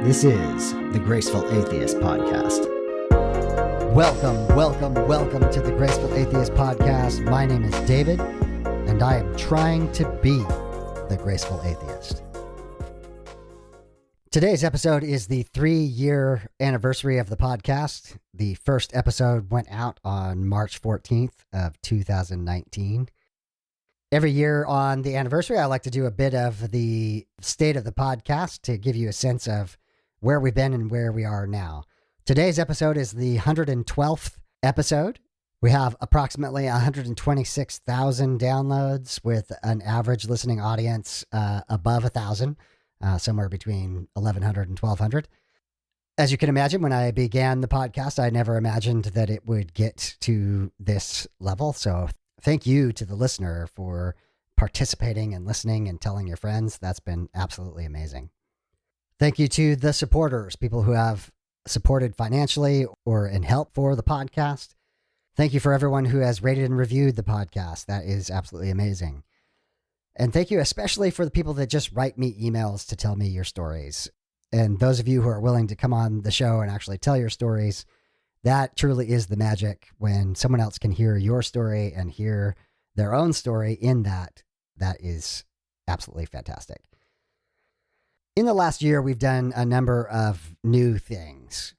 This is the Graceful Atheist Podcast. Welcome to the Graceful Atheist Podcast. My name is David, and I am trying to be the Graceful Atheist. Today's episode is the 3-year anniversary of the podcast. The first episode went out on March 14th of 2019. Every year on the anniversary, I like to do a bit of the state of the podcast to give you a sense of where we've been and where we are now. Today's episode is the 112th episode. We have approximately 126,000 downloads with an average listening audience above 1,000, somewhere between 1,100 and 1,200. As you can imagine, when I began the podcast, I never imagined that it would get to this level. So thank you to the listener for participating and listening and telling your friends. That's been absolutely amazing. Thank you to the supporters, people who have supported financially or in help for the podcast. Thank you for everyone who has rated and reviewed the podcast. That is absolutely amazing. And thank you especially for the people that just write me emails to tell me your stories. And those of you who are willing to come on the show and actually tell your stories, that truly is the magic when someone else can hear your story and hear their own story in that. That is absolutely fantastic. In the last year, we've done a number of new things.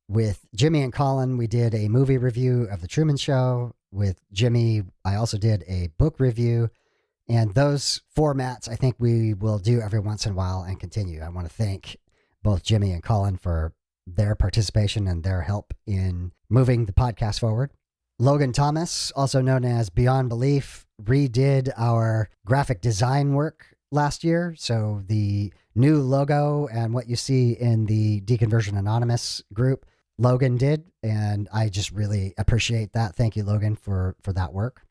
With Jimmy and Colin, we did a movie review of The Truman Show. With Jimmy, I also did a book review. And those formats, I think we will do every once in a while and continue. I want to thank both Jimmy and Colin for their participation and their help in moving the podcast forward. Logan Thomas, also known as Beyond Belief, redid our graphic design work last year. So the new logo and what you see in the Deconversion Anonymous group, Logan did. And I just really appreciate that. Thank you, Logan, for that work.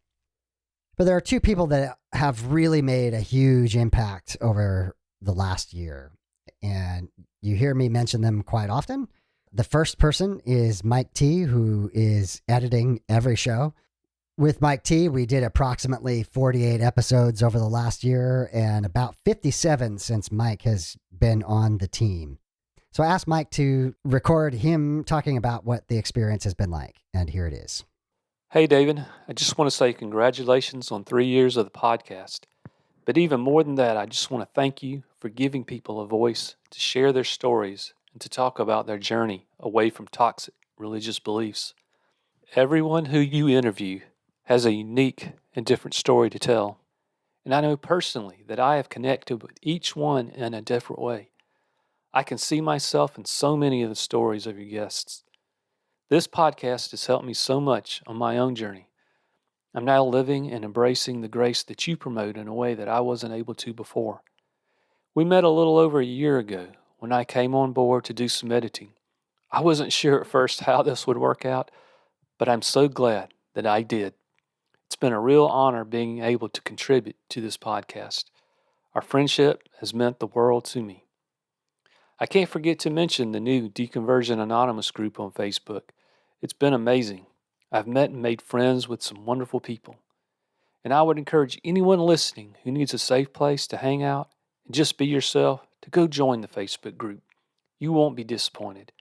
But there are two people that have really made a huge impact over the last year. And you hear me mention them quite often. The first person is Mike T, who is editing every show. With Mike T, we did approximately 48 episodes over the last year and about 57 since Mike has been on the team. So I asked Mike to record him talking about what the experience has been like, and here it is. Hey, David. I just want to say congratulations on 3 years of the podcast. But even more than that, I just want to thank you for giving people a voice to share their stories and to talk about their journey away from toxic religious beliefs. Everyone who you interview has a unique and different story to tell. And I know personally that I have connected with each one in a different way. I can see myself in so many of the stories of your guests. This podcast has helped me so much on my own journey. I'm now living and embracing the grace that you promote in a way that I wasn't able to before. We met a little over a year ago when I came on board to do some editing. I wasn't sure at first how this would work out, but I'm so glad that I did. It's been a real honor being able to contribute to this podcast. Our friendship has meant the world to me. I can't forget to mention the new Deconversion Anonymous group on Facebook. It's been amazing. I've met and made friends with some wonderful people. And I would encourage anyone listening who needs a safe place to hang out and just be yourself to go join the Facebook group. You won't be disappointed.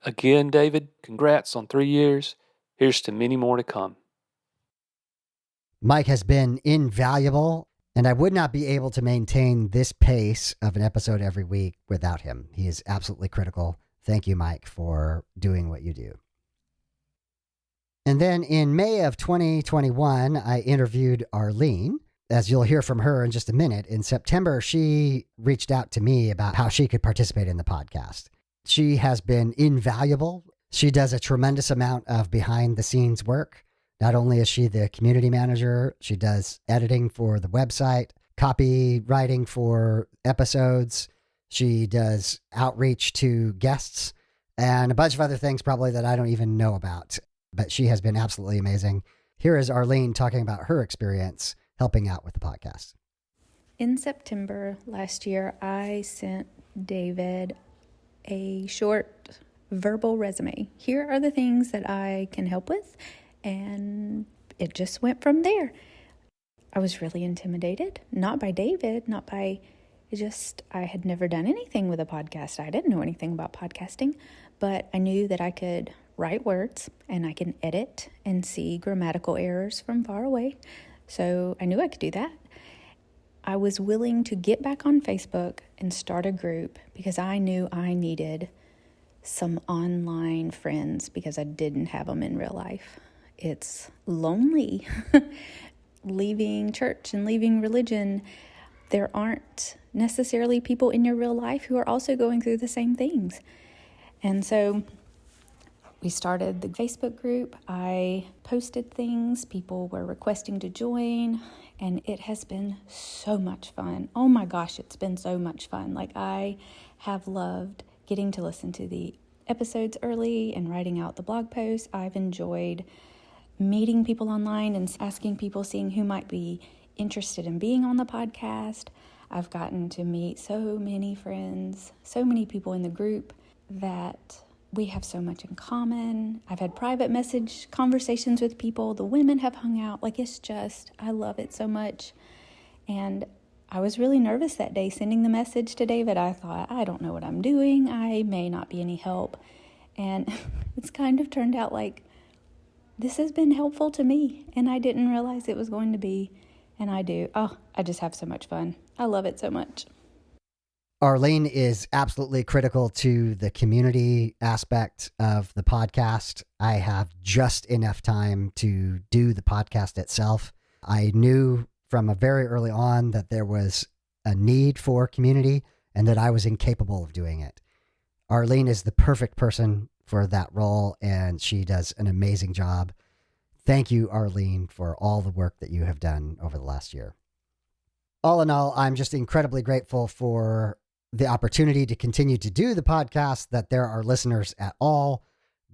Again, David, congrats on 3 years. Here's to many more to come. Mike has been invaluable, and I would not be able to maintain this pace of an episode every week without him. He is absolutely critical. Thank you, Mike, for doing what you do. And then in May of 2021, I interviewed Arlene. As you'll hear from her in just a minute, in September, she reached out to me about how she could participate in the podcast. She has been invaluable. She does a tremendous amount of behind-the-scenes work. Not only is she the community manager, she does editing for the website, copywriting for episodes. She does outreach to guests and a bunch of other things probably that I don't even know about. But she has been absolutely amazing. Here is Arlene talking about her experience helping out with the podcast. In September last year, I sent David a short verbal resume. Here are the things that I can help with. And it just went from there. I was really intimidated, not by David, not by I had never done anything with a podcast. I didn't know anything about podcasting, but I knew that I could write words and I can edit and see grammatical errors from far away. So I knew I could do that. I was willing to get back on Facebook and start a group because I knew I needed some online friends because I didn't have them in real life. It's lonely leaving church and leaving religion. There aren't necessarily people in your real life who are also going through the same things. And so we started the Facebook group. I posted things. People were requesting to join, and it has been so much fun. Oh my gosh, it's been so much fun. Like, I have loved getting to listen to the episodes early and writing out the blog posts. I've enjoyed meeting people online and asking people, seeing who might be interested in being on the podcast. I've gotten to meet so many friends, so many people in the group that we have so much in common. I've had private message conversations with people. The women have hung out. Like, it's just, I love it so much. And I was really nervous that day sending the message to David. I thought, I don't know what I'm doing. I may not be any help. And it's kind of turned out like this has been helpful to me, and I didn't realize it was going to be. And I do. Oh, I just have so much fun. I love it so much. Arlene is absolutely critical to the community aspect of the podcast. I have just enough time to do the podcast itself. I knew from a very early on that there was a need for community and that I was incapable of doing it. Arlene is the perfect person for that role, and she does an amazing job. Thank you, Arlene, for all the work that you have done over the last year. All in all, I'm just incredibly grateful for the opportunity to continue to do the podcast, that there are listeners at all,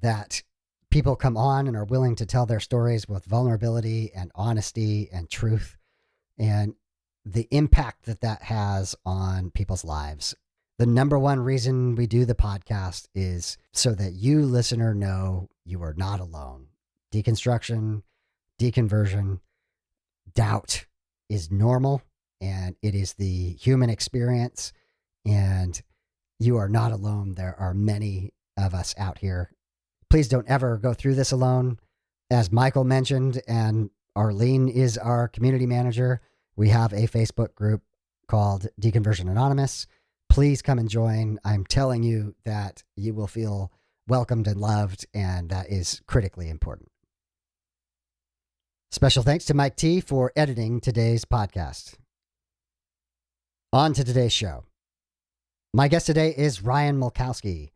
that people come on and are willing to tell their stories with vulnerability and honesty and truth, and the impact that that has on people's lives. The number one reason we do the podcast is so that you, listener, know you are not alone. Deconstruction, deconversion, doubt is normal, and it is the human experience, and you are not alone. There are many of us out here. Please don't ever go through this alone. As Michael mentioned, and Arlene is our community manager, we have a Facebook group called Deconversion Anonymous. Please come and join. I'm telling you that you will feel welcomed and loved, and that is critically important. Special thanks to Mike T for editing today's podcast. On to today's show. My guest today is Ryan Mulkowsky.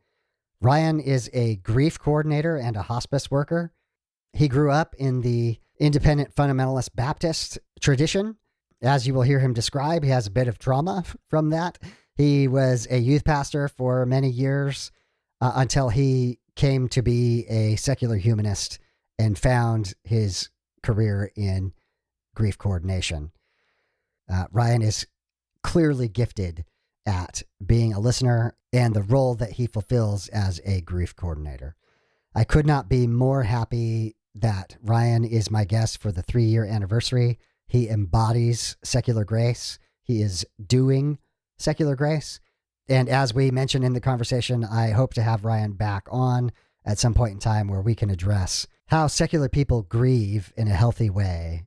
Ryan is a grief coordinator and a hospice worker. He grew up in the independent fundamentalist Baptist tradition. As you will hear him describe, he has a bit of trauma from that. He was a youth pastor for many years until he came to be a secular humanist and found his career in grief coordination. Ryan is clearly gifted at being a listener and the role that he fulfills as a grief coordinator. I could not be more happy that Ryan is my guest for the 3-year anniversary. He embodies secular grace. He is doing secular grace. And as we mentioned in the conversation, I hope to have Ryan back on at some point in time where we can address how secular people grieve in a healthy way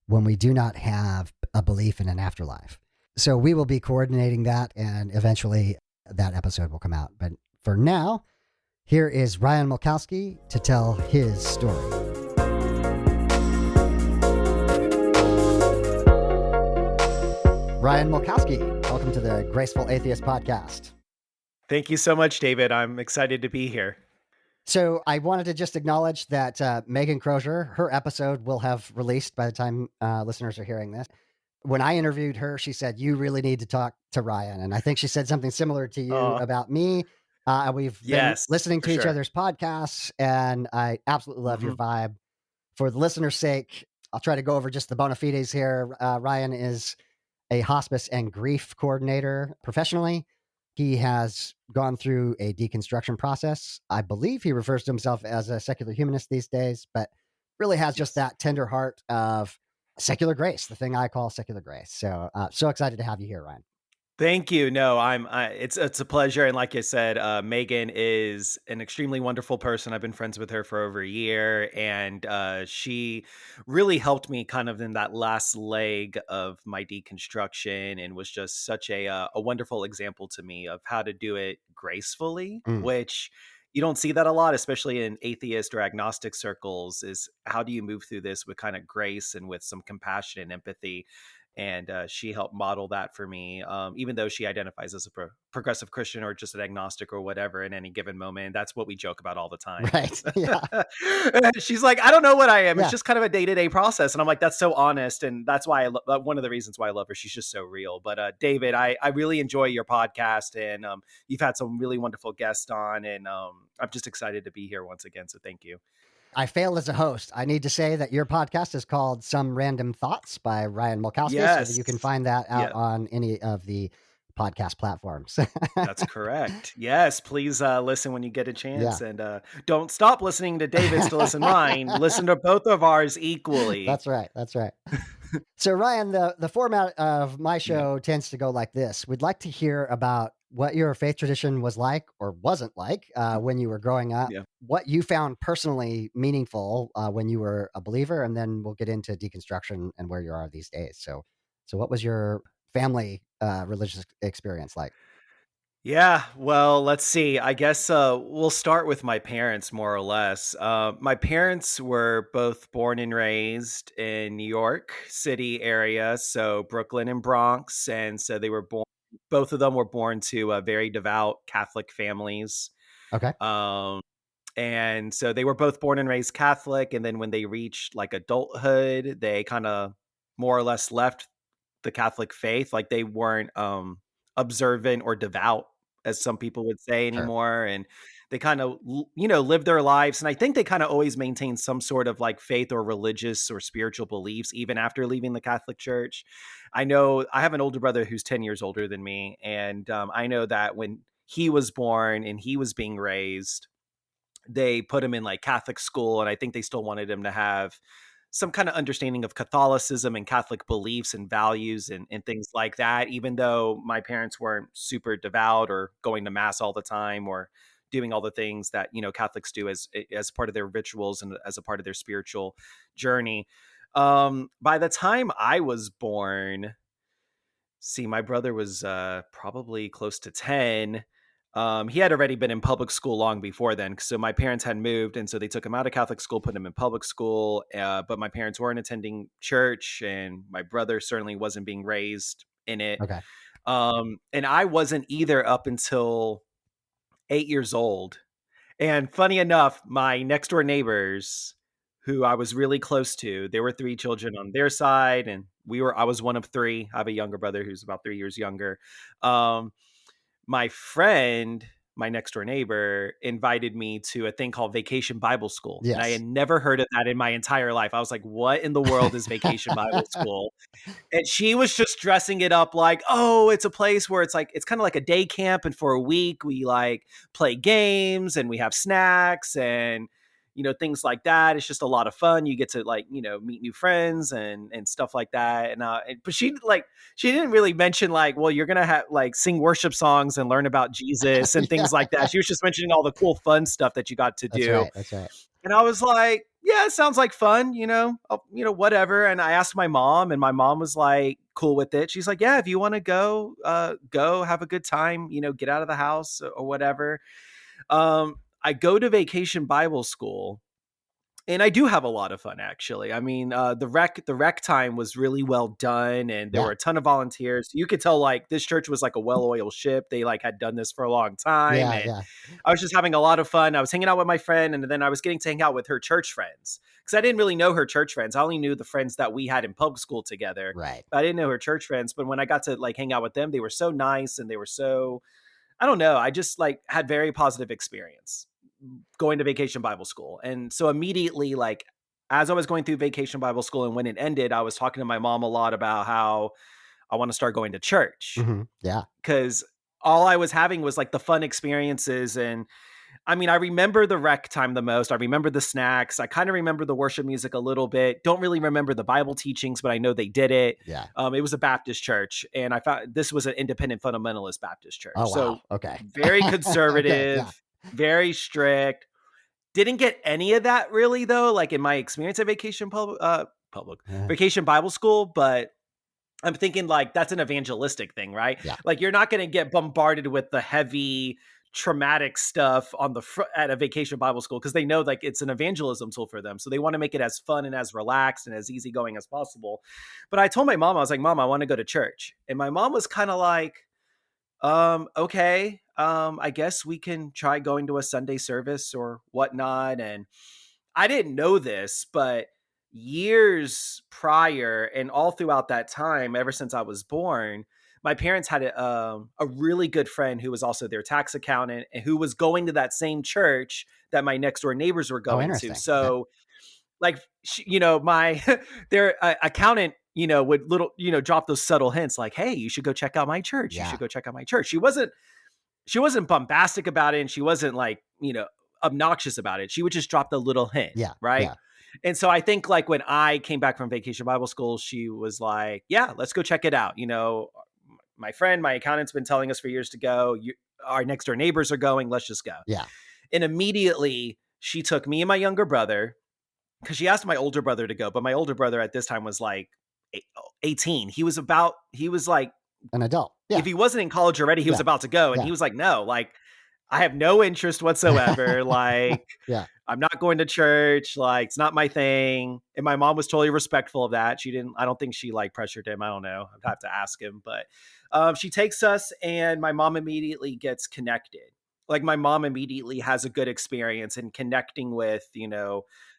when we do not have a belief in an afterlife. So we will be coordinating that, and eventually that episode will come out. But for now, here is Ryan Mulkowsky to tell his story. Ryan Mulkowsky, welcome to the Graceful Atheist Podcast. Thank you so much, David. I'm excited to be here. So I wanted to just acknowledge that Megan Crozier, her episode will have released by the time listeners are hearing this. When I interviewed her, she said, you really need to talk to Ryan. And I think she said something similar to you about me. We've been listening to each other's podcasts, and I absolutely love your vibe. For the listener's sake, I'll try to go over just the bona fides here. Ryan is a hospice and grief coordinator professionally. He has gone through a deconstruction process. I believe he refers to himself as a secular humanist these days, but really has just that tender heart of secular grace, the thing I call secular grace. So, so excited to have you here, Ryan. Thank you. No, it's a pleasure. And like I said, Megan is an extremely wonderful person. I've been friends with her for over a year, and she really helped me kind of in that last leg of my deconstruction, and was just such a wonderful example to me of how to do it gracefully, Mm, which you don't see that a lot, especially in atheist or agnostic circles. Is how do you move through this with kind of grace and with some compassion and empathy? And she helped model that for me, even though she identifies as a progressive Christian or just an agnostic or whatever in any given moment. That's what we joke about all the time. right. Yeah. She's like, I don't know what I am. It's Yeah. just kind of a day-to-day process. And I'm like, that's so honest. And that's why one of the reasons why I love her. She's just so real. But David, I really enjoy your podcast, and you've had some really wonderful guests on, and I'm just excited to be here once again. So thank you. I fail as a host. I need to say that your podcast is called Some Random Thoughts by Ryan Mulkowsky. So Yes. you can find that out Yeah. on any of the podcast platforms. That's correct. Yes, please listen when you get a Yeah, chance, and don't stop listening to David's to listen mine. Listen to both of ours equally. that's right. That's right. So Ryan, the format of my Yeah, show tends to go like this. We'd like to hear about what your faith tradition was like or wasn't like when you were growing up, yeah. what you found personally meaningful when you were a believer, and then we'll get into deconstruction and where you are these days. So what was your family religious experience like? Yeah, well, let's see. I guess we'll start with my parents, more or less. My parents were both born and raised in New York City area, so Brooklyn and Bronx, and so they were born. Both of them were born to very devout Catholic families. Okay, Um, And so they were both born and raised Catholic. And then when they reached like adulthood, they kind of more or less left the Catholic faith. Like they weren't observant or devout, as some people would say sure. anymore. And they kind of, lived their lives. And I think they kind of always maintained some sort of like faith or religious or spiritual beliefs, even after leaving the Catholic Church. I know I have an older brother who's 10 years older than me. And I know that when he was born and he was being raised, they put him in like Catholic school, and I think they still wanted him to have some kind of understanding of Catholicism and Catholic beliefs and values and things like that, even though my parents weren't super devout or going to mass all the time or doing all the things that, Catholics do as part of their rituals and as a part of their spiritual journey. By the time I was born, see, my brother was probably close to 10. He had already been in public school long before then. So my parents had moved. And so they took him out of Catholic school, put him in public school. But my parents weren't attending church. And my brother certainly wasn't being raised in it. Okay. And I wasn't either up until 8 years old. And funny enough, my next door neighbors, who I was really close to, there were three children on their side, and I was one of three. I have a younger brother who's about 3 years younger. Um, my friend, my next door neighbor, invited me to a thing called Vacation Bible School. And I had Yes. never heard of that in my entire life. I was like, what in the world is Vacation Bible School? And she was just dressing it up like, oh, it's a place where it's kind of like a day camp. And for a week, we like play games and we have snacks and, things like that. It's just a lot of fun. You get to like, meet new friends and stuff like that. But she didn't really mention like, well, you're going to have like sing worship songs and learn about Jesus and Yeah, things like that. She was just mentioning all the cool, fun stuff that you got to that's do. right. That's right. And I was like, yeah, it sounds like fun, whatever. And I asked my mom, and my mom was like, cool with it. She's like, yeah, if you want to go, go have a good time, get out of the house or whatever. I go to Vacation Bible School, and I do have a lot of fun, actually. I mean, the rec time was really well done, and there Yeah. were a ton of volunteers. You could tell like this church was like a well-oiled ship. They like had done this for a long time, Yeah. and Yeah. I was just having a lot of fun. I was hanging out with my friend, and then I was getting to hang out with her church friends because I didn't really know her church friends. I only knew the friends that we had in public school together. Right. But I didn't know her church friends. But when I got to like hang out with them, they were so nice, and they were so, I don't know. I just like had very positive experience going to Vacation Bible School. And so immediately, like, as I was going through Vacation Bible School and when it ended, I was talking to my mom a lot about how I want to start going to church Yeah. because all I was having was like the fun experiences. And I mean, I remember the rec time the most. I remember the snacks. I kind of remember the worship music a little bit. Don't really remember the Bible teachings, but I know they did it. Yeah. It was a Baptist church, and I found this was an independent fundamentalist Baptist church. Oh, wow. So Okay. very conservative, Okay, very strict. Didn't get any of that really though, like in my experience at Vacation Bible School, but I'm thinking like that's an evangelistic thing, right? Yeah. Like you're not going to get bombarded with the heavy traumatic stuff on the at a Vacation Bible School because they know like it's an evangelism tool for them. So they want to make it as fun and as relaxed and as easygoing as possible. But I told my mom, I was like, Mom, I want to go to church. And my mom was kind of like, okay, I guess we can try going to a Sunday service or whatnot. And I didn't know this, but years prior and all throughout that time, ever since I was born, my parents had a really good friend who was also their tax accountant and who was going to that same church that my next door neighbors were going to. So like, my, their accountant, would drop those subtle hints like, hey, you should go check out my church. Yeah. You should go check out my church. She wasn't bombastic about it. And she wasn't like, obnoxious about it. She would just drop the little hint. Yeah. Right. Yeah. And so I think like when I came back from Vacation Bible School, she was like, yeah, let's go check it out. My accountant's been telling us for years to go. Our next door neighbors are going. Let's just go. Yeah. And immediately she took me and my younger brother, because she asked my older brother to go. But my older brother at this time was like 18. He was like an adult. Yeah. If he wasn't in college already, he was about to go. And he was like, no, like, I have no interest whatsoever. Like, I'm not going to church. Like, it's not my thing. And my mom was totally respectful of that. I don't think she like pressured him. I don't know. I'd have to ask him. But she takes us and my mom immediately gets connected. Like my mom immediately has a good experience in connecting with,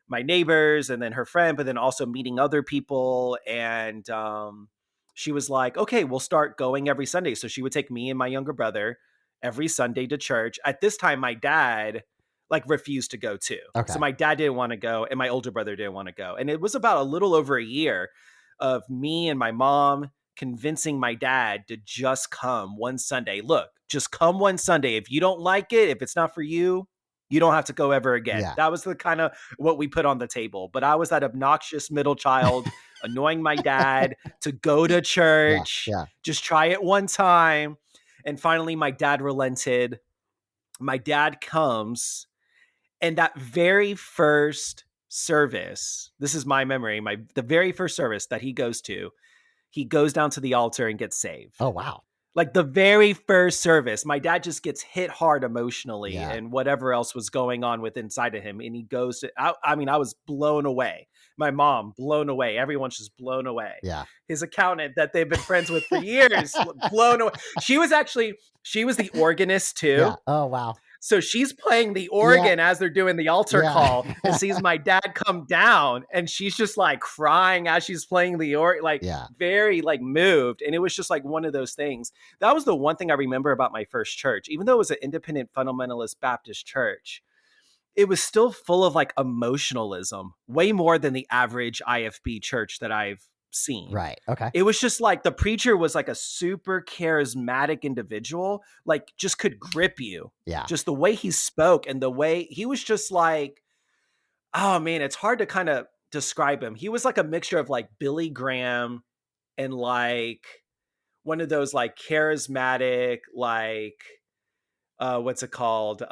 my neighbors and then her friend, but then also meeting other people. And she was like, okay, we'll start going every Sunday. So she would take me and my younger brother every Sunday to church. At this time, my dad like refused to go too. Okay. So my dad didn't want to go and my older brother didn't want to go. And it was about a little over a year of me and my mom convincing my dad to just come one Sunday. Look, just come one Sunday. If you don't like it, if it's not for you, you don't have to go ever again. Yeah. That was the kind of what we put on the table. But I was that obnoxious middle child annoying my dad to go to church, just try it one time. And finally, my dad relented. My dad comes, and that very first service, this is my memory, the very first service that he goes to, he goes down to the altar and gets saved. Oh, wow. Like the very first service, my dad just gets hit hard emotionally and whatever else was going on with inside of him. And he goes to, I was blown away. My mom, blown away. Everyone's just blown away. Yeah. His accountant that they've been friends with for years, blown away. She was the organist too. Yeah. Oh, wow. So she's playing the organ as they're doing the altar call and sees my dad come down and she's just like crying as she's playing the organ, very like moved. And it was just like one of those things. That was the one thing I remember about my first church, even though it was an independent fundamentalist Baptist church, it was still full of like emotionalism, way more than the average IFB church that I've seen. Right. Okay. It was just like the preacher was like a super charismatic individual, like just could grip you. Yeah. Just the way he spoke and the way he was just like, oh man, it's hard to kind of describe him. He was like a mixture of like Billy Graham and like one of those like charismatic, like, what's it called?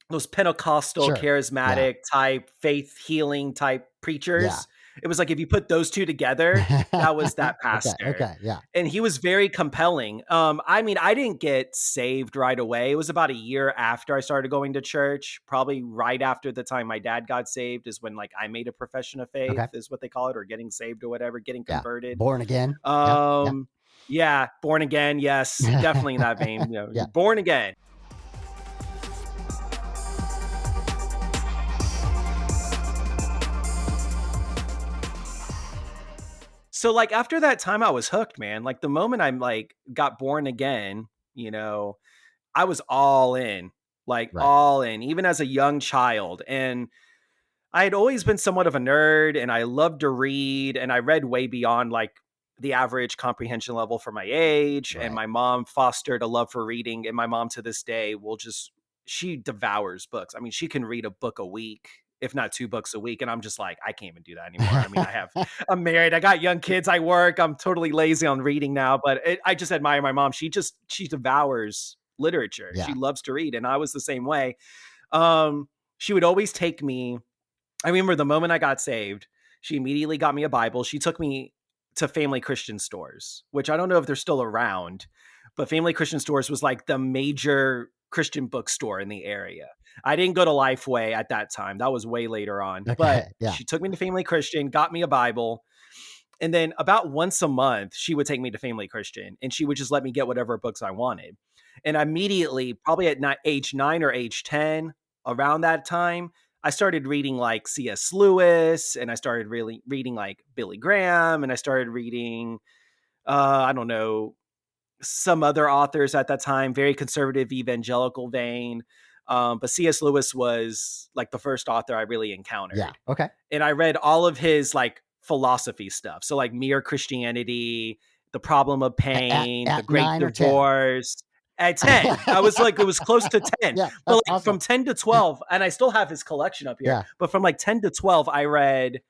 Those Pentecostal charismatic type faith healing type preachers. Yeah. It was like if you put those two together, that was that pastor. Okay, yeah. And he was very compelling. I mean, I didn't get saved right away. It was about a year after I started going to church, probably right after the time my dad got saved is when like I made a profession of faith is what they call it, or getting saved or whatever, getting converted. Born again. Yeah, born again. Yes, definitely in that vein. Born again. So like after that time, I was hooked, man. Like the moment I like got born again, I was all in, all in, even as a young child. And I had always been somewhat of a nerd and I loved to read and I read way beyond like the average comprehension level for my age. Right. And my mom fostered a love for reading. And my mom to this day she devours books. I mean, she can read a book a week, if not 2 books a week. And I'm just like, I can't even do that anymore. I mean, I'm married, I got young kids, I work, I'm totally lazy on reading now, but I just admire my mom. She devours literature. Yeah. She loves to read. And I was the same way. She would always take me. I remember the moment I got saved, she immediately got me a Bible. She took me to Family Christian Stores, which I don't know if they're still around, but Family Christian Stores was like the major Christian bookstore in the area. I didn't go to Lifeway at that time. That was way later on. Okay. But Yeah. she took me to Family Christian, got me a Bible. And then about once a month, she would take me to Family Christian and she would just let me get whatever books I wanted. And immediately, probably at age 9 or age 10, around that time, I started reading like C.S. Lewis, and I started really reading like Billy Graham, and I started reading, I don't know, some other authors at that time, very conservative evangelical vein. But C.S. Lewis was like the first author I really encountered. Yeah. Okay. And I read all of his like philosophy stuff. So like Mere Christianity, The Problem of Pain, At The Great 9 or 10? Divorce. At 10. I was like, it was close to 10. Yeah, but like awesome. from 10 to 12, and I still have his collection up here. Yeah. But from like 10 to 12, I read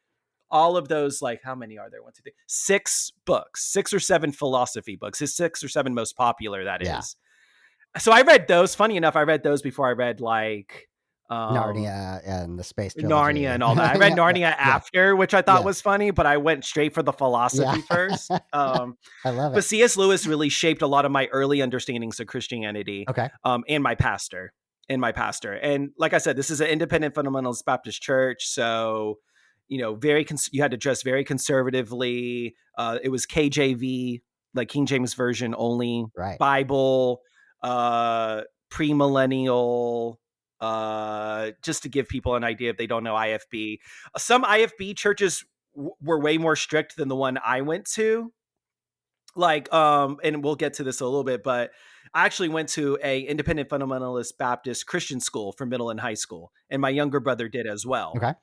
all of those, like, how many are there? 1, 2, 3, 6 books, 6 or 7 philosophy books. His 6 or 7 most popular, that is. So I read those. Funny enough, I read those before I read like Narnia and the space trilogy. Narnia and all that. I read Narnia after, which I thought Yeah. was funny, but I went straight for the philosophy first. I love But it. C.S. Lewis really shaped a lot of my early understandings of Christianity. Okay. And my pastor. And like I said, this is an independent fundamentalist Baptist church. So, you know, you had to dress very conservatively. It was KJV, like King James Version only. Right. Bible, premillennial, just to give people an idea if they don't know IFB. Some IFB churches were way more strict than the one I went to. Like, and we'll get to this a little bit, but I actually went to a independent fundamentalist Baptist Christian school for middle and high school, and my younger brother did as well. Okay.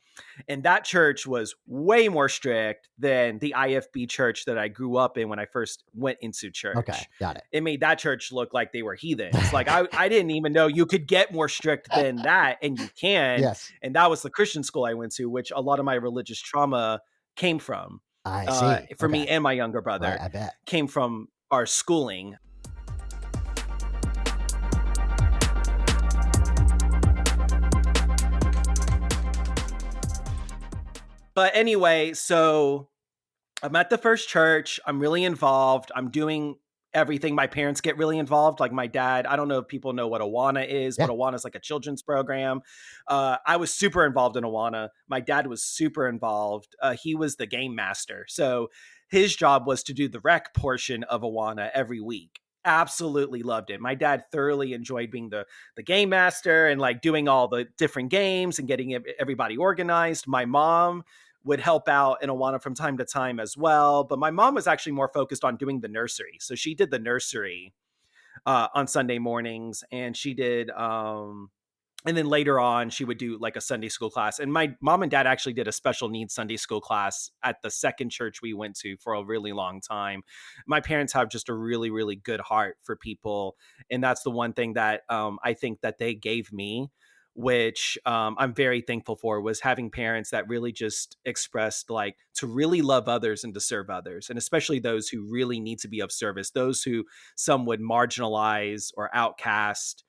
And that church was way more strict than the IFB church that I grew up in when I first went into church. Okay. Got it. It made that church look like they were heathens. Like I didn't even know you could get more strict than that, and you can. Yes. And that was the Christian school I went to, which a lot of my religious trauma came from. I see. For me and my younger brother, Right, I bet. came from our schooling. But anyway, so I'm at the first church. I'm really involved. I'm doing everything. My parents get really involved. Like my dad, I don't know if people know what Awana is, but Awana is like a children's program. I was super involved in Awana. My dad was super involved. He was the game master. So his job was to do the rec portion of Awana every week. Absolutely loved it. My dad thoroughly enjoyed being the game master and like doing all the different games and getting everybody organized. My mom would help out in Awana from time to time as well. But my mom was actually more focused on doing the nursery. So she did the nursery on Sunday mornings, and she did, and then later on she would do like a Sunday school class. And my mom and dad actually did a special needs Sunday school class at the second church we went to for a really long time. My parents have just a really, really good heart for people. And that's the one thing that I think that they gave me, which I'm very thankful for, was having parents that really just expressed like to really love others and to serve others, and especially those who really need to be of service, those who some would marginalize or outcast.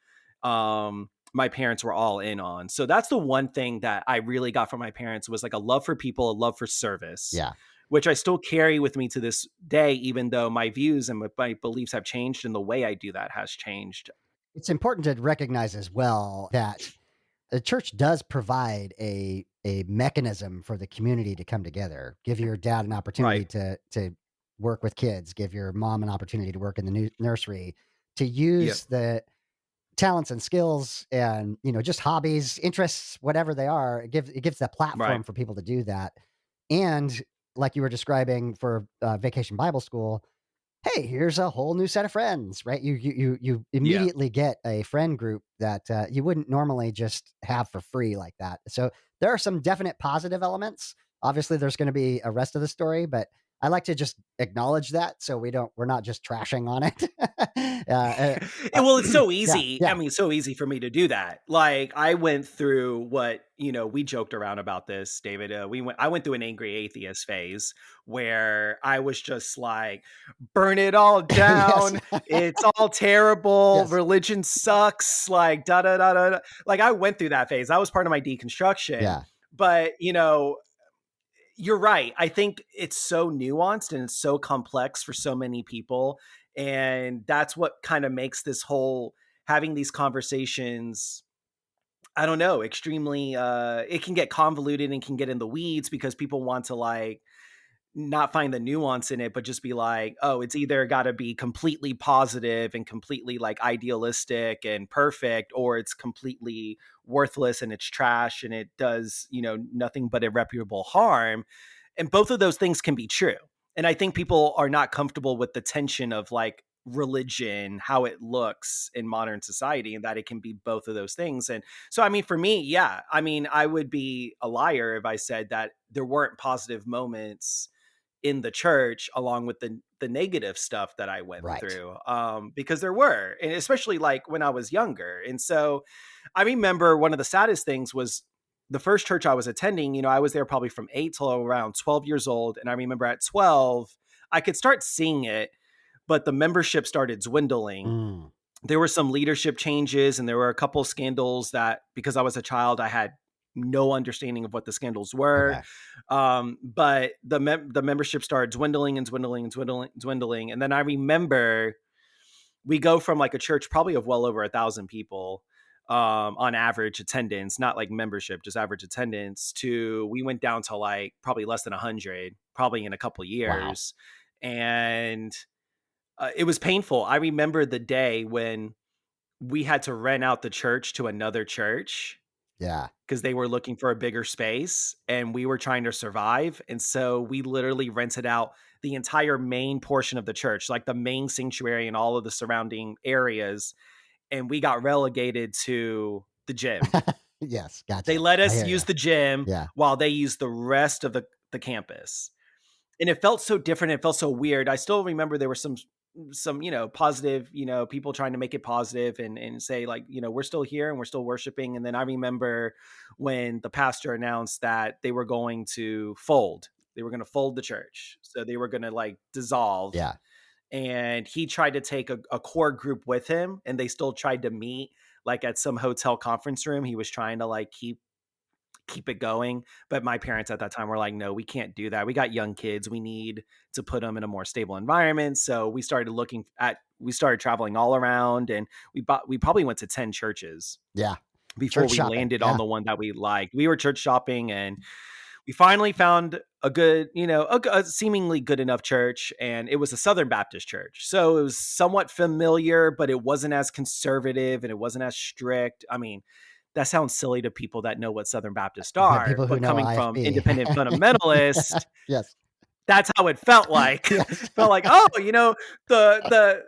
My parents were all in on. So that's the one thing that I really got from my parents, was like a love for people, a love for service. Yeah. Which I still carry with me to this day, even though my views and my beliefs have changed and the way I do that has changed. It's important to recognize as well that the church does provide a mechanism for the community to come together. Give your dad an opportunity to work with kids. Give your mom an opportunity to work in the nursery. To use the talents and skills and, you know, just hobbies, interests, whatever they are. It gives that platform for people to do that. And like you were describing for Vacation Bible School, hey, here's a whole new set of friends, right? You immediately get a friend group that you wouldn't normally just have for free like that. So there are some definite positive elements. Obviously, there's going to be a rest of the story, but I like to just acknowledge that so we're not just trashing on it. Well, it's so Yeah, easy. I yeah, mean, so easy for me to do that. Like I went through what, we joked around about this, David. I went through an angry atheist phase where I was just like, burn it all yes, down. It's all terrible. yes, Religion sucks. Like da da da da. Da. Like I went through that phase. That was part of my deconstruction. yeah, But you're right. I think it's so nuanced and it's so complex for so many people. And that's what kind of makes this whole having these conversations, I don't know, extremely it can get convoluted and can get in the weeds because people want to like not find the nuance in it, but just be like, oh, it's either got to be completely positive and completely like idealistic and perfect, or it's completely worthless and it's trash and it does, nothing but irreparable harm. And both of those things can be true. And I think people are not comfortable with the tension of like religion, how it looks in modern society, and that it can be both of those things. And so, I mean, for me, yeah, I mean, I would be a liar if I said that there weren't positive moments in the church along with the negative stuff that I went right. through, because there were, and especially like when I was younger. And so I remember one of the saddest things was the first church I was attending. I was there probably from 8 till around 12 years old, and I remember at 12 I could start seeing it, but the membership started dwindling. Mm, There were some leadership changes and there were a couple of scandals that, because I was a child, I had no understanding of what the scandals were. okay. But the membership started dwindling and dwindling and dwindling. And then I remember we go from like a church probably of well over 1,000 people on average attendance, not like membership, just average attendance, to we went down to like probably less than 100, probably in a couple Wow. years. And it was painful. I remember the day when we had to rent out the church to another church Yeah. because they were looking for a bigger space and we were trying to survive. And so we literally rented out the entire main portion of the church, like the main sanctuary and all of the surrounding areas. And we got relegated to the gym. Yes, They gotcha. let I us hear you. use the gym Yeah. while they used the rest of the campus. And it felt so different. It felt so weird. I still remember there were some positive, people trying to make it positive and say like, we're still here and we're still worshiping. And then I remember when the pastor announced that they were going to fold. They were going to fold the church. So they were going to like dissolve. Yeah. And he tried to take a core group with him, and they still tried to meet like at some hotel conference room. He was trying to like keep it going. But my parents at that time were like, no, we can't do that. We got young kids. We need to put them in a more stable environment. So we started traveling all around, and we probably went to 10 churches Yeah. before Church we shopping. landed on Yeah. the one that we liked. We were church shopping, and we finally found a good, a seemingly good enough church. And it was a Southern Baptist church. So it was somewhat familiar, but it wasn't as conservative and it wasn't as strict. I mean, that sounds silly to people that know what Southern Baptists are, People who but know coming from IFB. independent fundamentalist, Yes. that's how it felt like. Yes. Felt like, oh, the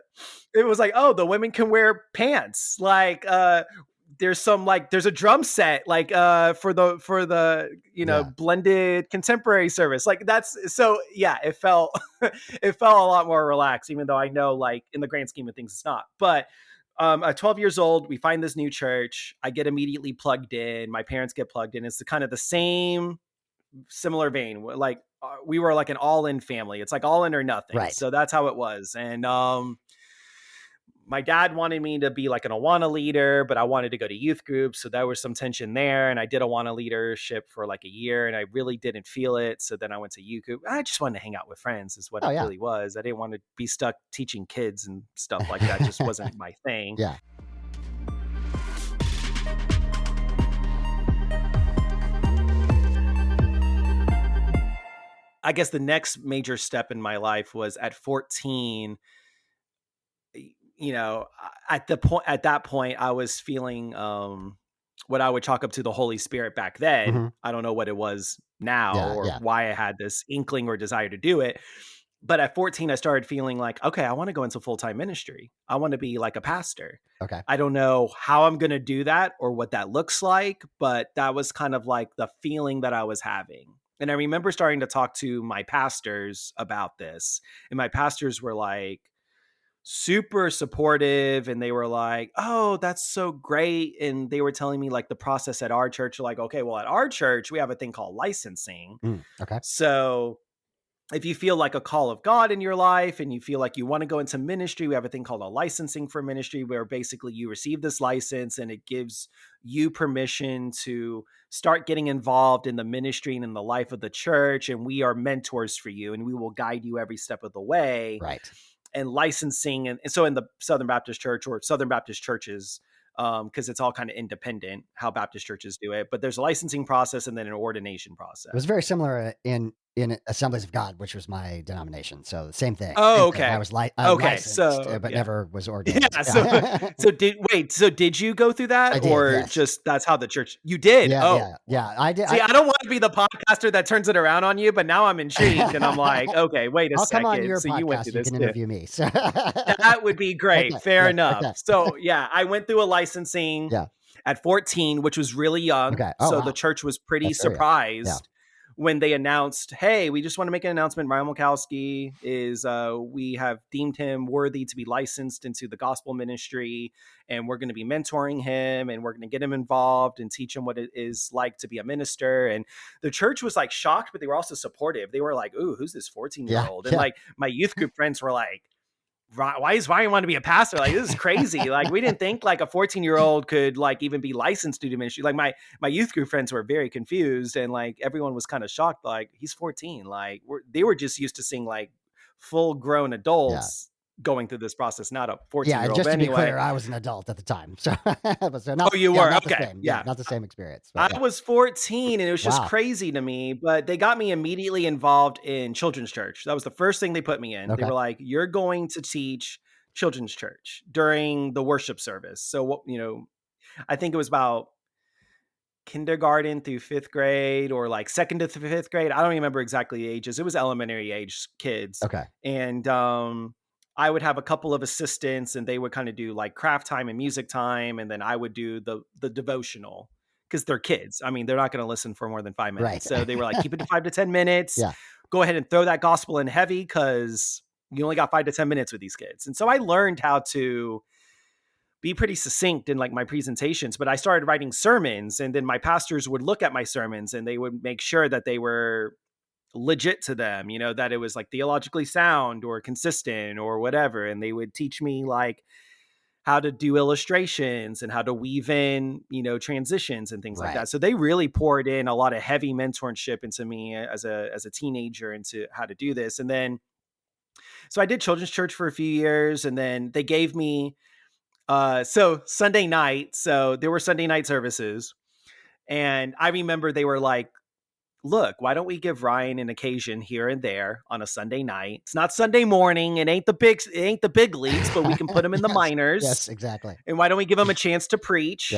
it was like, oh, the women can wear pants. Like there's a drum set like for the Yeah. blended contemporary service. Like that's so yeah, it felt it felt a lot more relaxed, even though I know like in the grand scheme of things it's not. But at 12 years old, we find this new church. I get immediately plugged in. My parents get plugged in. It's the kind of the same similar vein. Like we were like an all-in family. It's like all in or nothing. Right. So that's how it was. And my dad wanted me to be like an Awana leader, but I wanted to go to youth groups. So there was some tension there. And I did Awana leadership for like a year and I really didn't feel it. So then I went to youth group. I just wanted to hang out with friends is what Oh it yeah. really was. I didn't want to be stuck teaching kids and stuff like that. Just wasn't my thing. Yeah. I guess the next major step in my life was at 14. At that point I was feeling what I would chalk up to the Holy Spirit back then. Hmm. I don't know what it was now Yeah. or Yeah. why I had this inkling or desire to do it. But at 14, I started feeling like, okay, I want to go into full-time ministry. I want to be like a pastor. Okay. I don't know how I'm going to do that or what that looks like, but that was kind of like the feeling that I was having. And I remember starting to talk to my pastors about this, and my pastors were like super supportive, and they were like, "Oh, that's so great." And they were telling me like the process at our church, like, okay, well, at our church, we have a thing called licensing. Okay. So if you feel like a call of God in your life and you feel like you want to go into ministry, we have a thing called a licensing for ministry, where basically you receive this license and it gives you permission to start getting involved in the ministry and in the life of the church. And we are mentors for you, and we will guide you every step of the way. Right. And licensing. And so in the Southern Baptist Church, or Southern Baptist churches, because it's all kind of independent how Baptist churches do it, but there's a licensing process and then an ordination process. It was very similar in Assemblies of God, which was my denomination. So the same thing. Oh, Same thing. okay. I was Okay, licensed, so but yeah. never was ordained. Yeah. So did you go through that, I did, or yes. just that's how the church you did? Yeah, I did. See, I don't want to be the podcaster that turns it around on you, but now I'm intrigued, and I'm like, okay, wait a I'll second. come on your So podcast. you went through this can too. interview me. So That would be great. Okay, Fair yes, enough. okay. So yeah, I went through a licensing at 14, which was really young. Okay. Oh, so wow. the church was pretty That's very young. surprised when they announced, hey, we just want to make an announcement. Ryan Mulkowsky is, we have deemed him worthy to be licensed into the gospel ministry, and we're going to be mentoring him, and we're going to get him involved and teach him what it is like to be a minister. And the church was like shocked, but they were also supportive. They were like, ooh, who's this 14-year-old? And like my youth group friends were like, why does Ryan want to be a pastor? Like, this is crazy. Like, we didn't think like a 14-year-old could like even be licensed to do ministry. Like my youth group friends were very confused, and like everyone was kind of shocked. Like, he's 14. Like they were just used to seeing like full grown adults going through this process, not a 14-year-old. Just to anyway, be clear, I was an adult at the time. So, not, you were? Not Okay. The same. Not the same experience. But I was 14, and it was just crazy to me, but they got me immediately involved in children's church. That was the first thing they put me in. They were like, you're going to teach children's church during the worship service. So what, I think it was about kindergarten through 5th grade, or like 2nd to 5th grade. I don't remember exactly the ages. It was elementary age kids. Okay. And I would have a couple of assistants, and they would kind of do like craft time and music time, and then I would do the devotional, because they're kids. I mean, they're not going to listen for more than 5 minutes. Right. So they were like, keep it to 5 to 10 minutes. Go ahead and throw that gospel in heavy, because you only got 5 to 10 minutes with these kids. And so I learned how to be pretty succinct in like my presentations, but I started writing sermons, and then my pastors would look at my sermons, and they would make sure that they were legit to them, that it was like theologically sound or consistent or whatever. And they would teach me like how to do illustrations and how to weave in, transitions and things like that. So they really poured in a lot of heavy mentorship into me as a teenager into how to do this. And then, so I did children's church for a few years, and then they gave me, so Sunday night. So there were Sunday night services, and I remember they were like, look, why don't we give Ryan an occasion here and there on a Sunday night? It's not Sunday morning. It ain't the big leagues, but we can put him in the minors. Yes, exactly. And why don't we give him a chance to preach?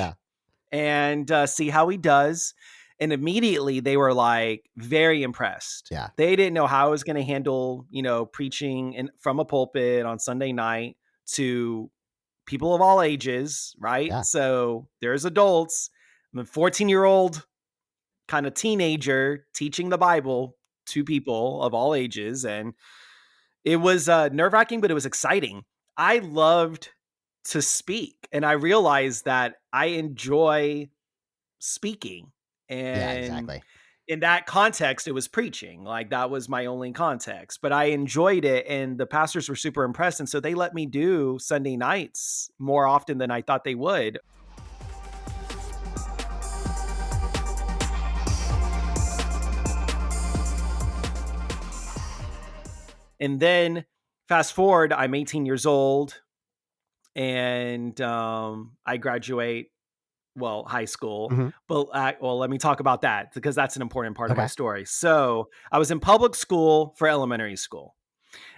And see how he does. And immediately they were like very impressed. They didn't know how I was going to handle, preaching from a pulpit on Sunday night to people of all ages, right? So there's adults. I'm a 14-year-old kind of teenager teaching the Bible to people of all ages. And it was nerve-wracking, but it was exciting. I loved to speak, and I realized that I enjoy speaking. And exactly. In that context, it was preaching. Like, that was my only context, but I enjoyed it, and the pastors were super impressed. And so they let me do Sunday nights more often than I thought they would. And then fast forward, I'm 18 years old, and I graduate, high school. Mm-hmm. But let me talk about that, because that's an important part of my story. So I was in public school for elementary school.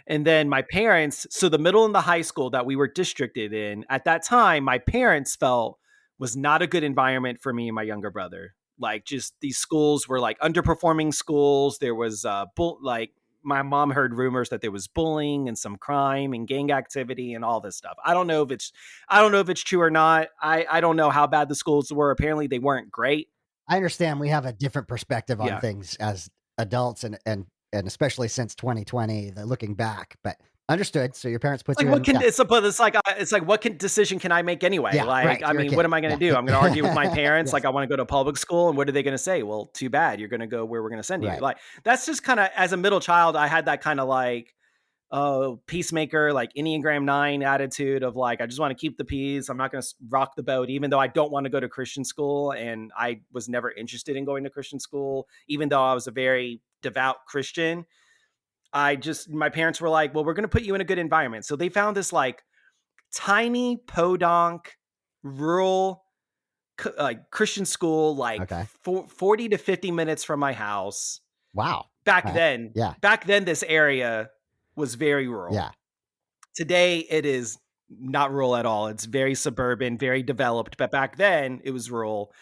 And then my parents, so the middle and the high school that we were districted in at that time, my parents felt was not a good environment for me and my younger brother. Like, just these schools were like underperforming schools. There was my mom heard rumors that there was bullying and some crime and gang activity and all this stuff. I don't know if it's true or not. I don't know how bad the schools were. Apparently they weren't great. I understand we have a different perspective on things as adults and especially since 2020, looking back, but understood. So your parents put Like you what in. can Yeah. it's like what decision can I make anyway? Yeah. Like, Right. I You're a mean, what kid. am I going to Yeah. do? I'm going to argue with my parents. Yes. Like, I want to go to public school, and what are they going to say? Well, too bad. You're going to go where we're going to send you. Right. Like, that's just kind of, as a middle child, I had that kind of like peacemaker, like Enneagram 9 attitude of like, I just want to keep the peace. I'm not going to rock the boat, even though I don't want to go to Christian school. And I was never interested in going to Christian school, even though I was a very devout Christian. My parents were like, well, we're going to put you in a good environment. So they found this like tiny podunk rural like Christian school, like Okay. 40 to 50 minutes from my house. Wow. Back Right. then, Yeah. this area was very rural. Yeah. Today it is not rural at all. It's very suburban, very developed. But back then it was rural.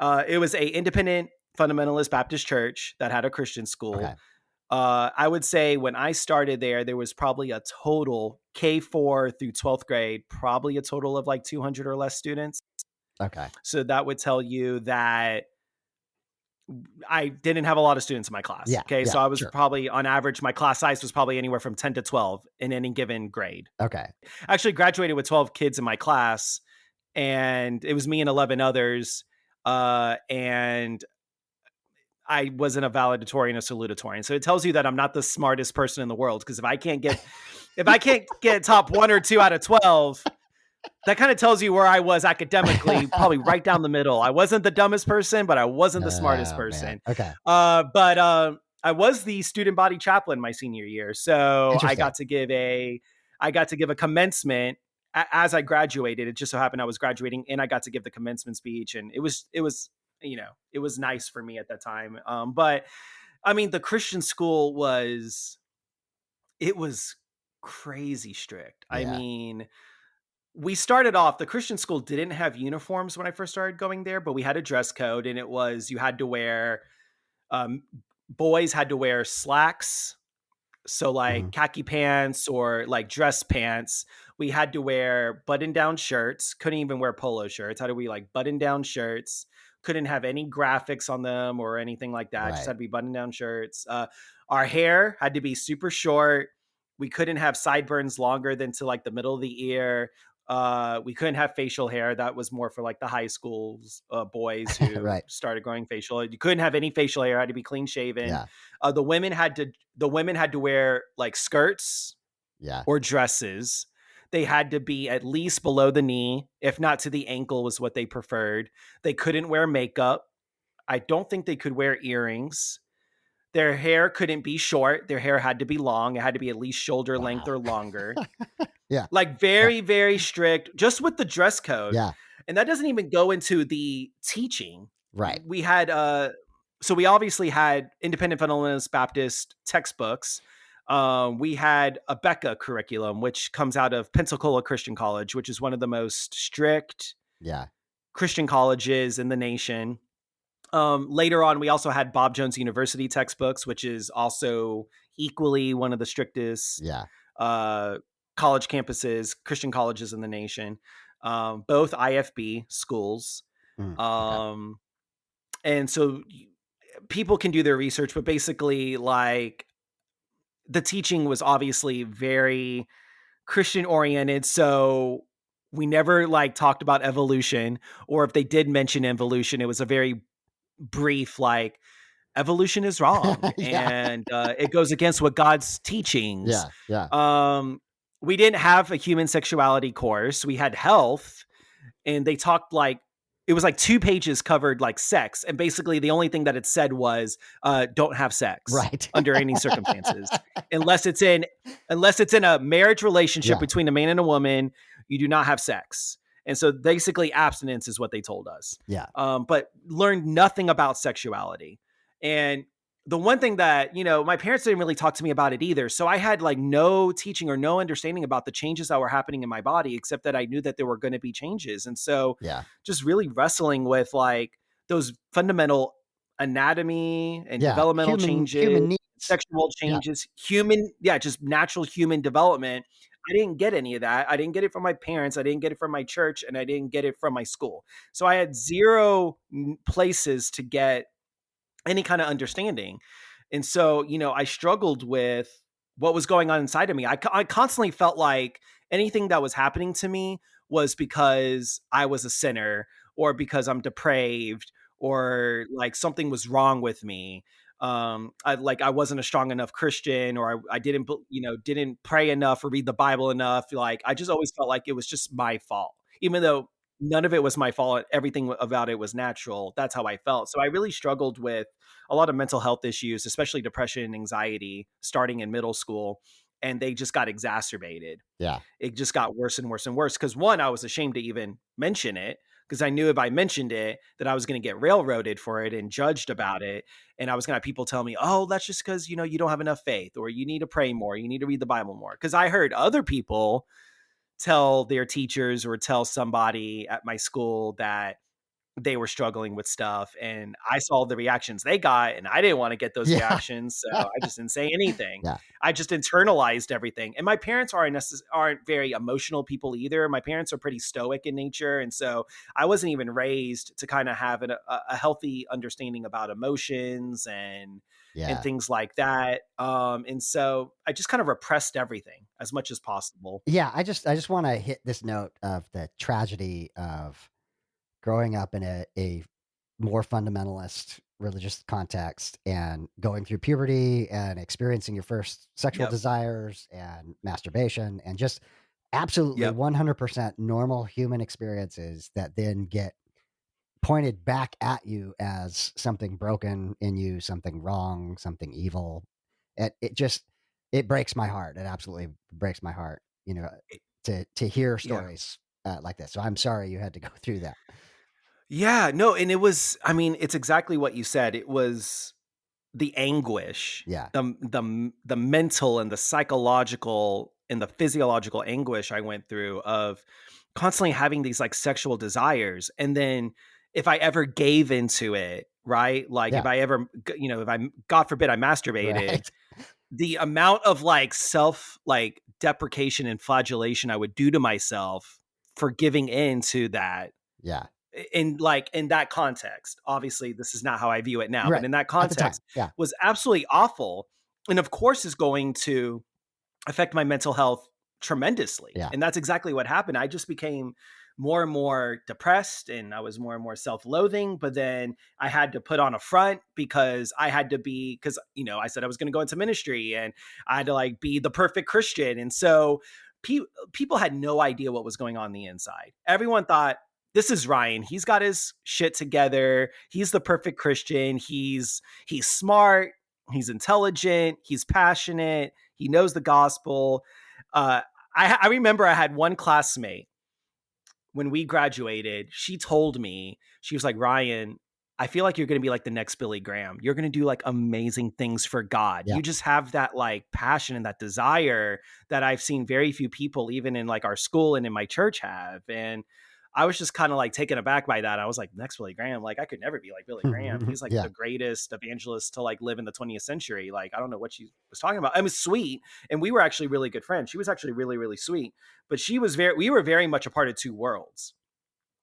It was a independent fundamentalist Baptist church that had a Christian school. Okay. I would say when I started there was probably a total K4 through 12th grade, probably a total of like 200 or less students. Okay. So that would tell you that I didn't have a lot of students in my class. Yeah. Okay. Yeah, So I was sure. probably on average, my class size was probably anywhere from 10 to 12 in any given grade. Okay. I actually graduated with 12 kids in my class, and it was me and 11 others. And I wasn't a valedictorian or salutatorian. So it tells you that I'm not the smartest person in the world. Because if I can't get top 1 or 2 out of 12, that kind of tells you where I was academically, probably right down the middle. I wasn't the dumbest person, but I wasn't the smartest person. Man. Okay. But I was the student body chaplain my senior year. So I got to give a commencement as I graduated. It just so happened I was graduating and I got to give the commencement speech, and it was it was nice for me at that time. But I mean, the Christian school was crazy strict. Yeah. I mean, we started off, the Christian school didn't have uniforms when I first started going there, but we had a dress code, and it was, you had to wear, boys had to wear slacks. So like khaki pants or like dress pants. We had to wear button down shirts, couldn't even wear polo shirts. Had to be like button down shirts, couldn't have any graphics on them or anything like that. Just had to be button down shirts. Our hair had to be super short. We couldn't have sideburns longer than to like the middle of the ear. We couldn't have facial hair. That was more for like the high schools boys who started growing facial. You couldn't have any facial hair. It had to be clean shaven. Yeah. The women had to wear like skirts or dresses. They had to be at least below the knee, if not to the ankle was what they preferred. They couldn't wear makeup. I don't think they could wear earrings. Their hair couldn't be short. Their hair had to be long. It had to be at least shoulder length or longer. Yeah. Like very, very strict just with the dress code. Yeah. And that doesn't even go into the teaching. Right. We had, so we obviously had independent fundamentalist Baptist textbooks. We had a Becca curriculum, which comes out of Pensacola Christian College, which is one of the most strict Christian colleges in the nation. Later on, we also had Bob Jones University textbooks, which is also equally one of the strictest college campuses, Christian colleges in the nation. Both IFB schools. And so people can do their research, but basically like the teaching was obviously very Christian oriented. So we never like talked about evolution, or if they did mention evolution, it was a very brief, like evolution is wrong and it goes against what God's teachings. We didn't have a human sexuality course. We had health, and they talked like, it was like 2 pages covered like sex. And basically the only thing that it said was, don't have sex under any circumstances, unless it's in a marriage relationship between a man and a woman, you do not have sex. And so basically abstinence is what they told us. But learned nothing about sexuality. And the one thing that, my parents didn't really talk to me about it either. So I had like no teaching or no understanding about the changes that were happening in my body, except that I knew that there were going to be changes. And so just really wrestling with like those fundamental anatomy and developmental changes, human needs. Sexual changes, just natural human development. I didn't get any of that. I didn't get it from my parents. I didn't get it from my church, and I didn't get it from my school. So I had zero places to get any kind of understanding. And so, I struggled with what was going on inside of me. I constantly felt like anything that was happening to me was because I was a sinner, or because I'm depraved, or like something was wrong with me. I wasn't a strong enough Christian, or I didn't, didn't pray enough or read the Bible enough. Like, I just always felt like it was just my fault, even though none of it was my fault. Everything about it was natural. That's how I felt. So I really struggled with a lot of mental health issues, especially depression and anxiety, starting in middle school. And they just got exacerbated. Yeah. It just got worse and worse and worse. Because one, I was ashamed to even mention it, because I knew if I mentioned it, that I was going to get railroaded for it and judged about it. And I was going to have people tell me, oh, that's just because, you don't have enough faith, or you need to pray more, you need to read the Bible more. Because I heard other people tell their teachers or tell somebody at my school that they were struggling with stuff, and I saw the reactions they got, and I didn't want to get those Yeah. reactions, so I just didn't say anything. Yeah. I just internalized everything. And my parents aren't very emotional people either. My parents are pretty stoic in nature, and so I wasn't even raised to kind of have a healthy understanding about emotions and things like that. And so I just kind of repressed everything as much as possible. Yeah, I just want to hit this note of the tragedy of growing up in a more fundamentalist religious context and going through puberty and experiencing your first sexual Yep. desires and masturbation and just absolutely Yep. 100% normal human experiences that then get pointed back at you as something broken in you, something wrong, something evil. It breaks my heart. It absolutely breaks my heart, to hear Yeah. stories like this. So I'm sorry you had to go through that. Yeah, no, and it's exactly what you said. It was the anguish, Yeah. the mental and the psychological and the physiological anguish I went through of constantly having these like sexual desires. And then if I ever gave into it, right? Like if Yeah. I ever, if I, God forbid, I masturbated, Right. the amount of like self like deprecation and flagellation I would do to myself for giving in to that, Yeah. in that context. Obviously this is not how I view it now, but Right. in that At the time. context Yeah. was absolutely awful, and of course is going to affect my mental health tremendously. Yeah. And that's exactly what happened. I just became more and more depressed, and I was more and more self-loathing. But then I had to put on a front because I had to be, because, I said I was going to go into ministry, and I had to like be the perfect Christian. And so people had no idea what was going on the inside. Everyone thought, this is Ryan. He's got his shit together. He's the perfect Christian. He's smart. He's intelligent. He's passionate. He knows the gospel. I remember I had one classmate when we graduated. She told me, she was like, Ryan, I feel like you're going to be like the next Billy Graham. You're going to do like amazing things for God. Yeah. You just have that like passion and that desire that I've seen very few people, even in like our school and in my church, have. And I was just kind of like taken aback by that. I was like, next Billy Graham, like I could never be like Billy Graham. He's like Yeah. the greatest evangelist to like live in the 20th century. Like, I don't know what she was talking about. I was sweet. And we were actually really good friends. She was actually really, really sweet, but we were very much a part of two worlds.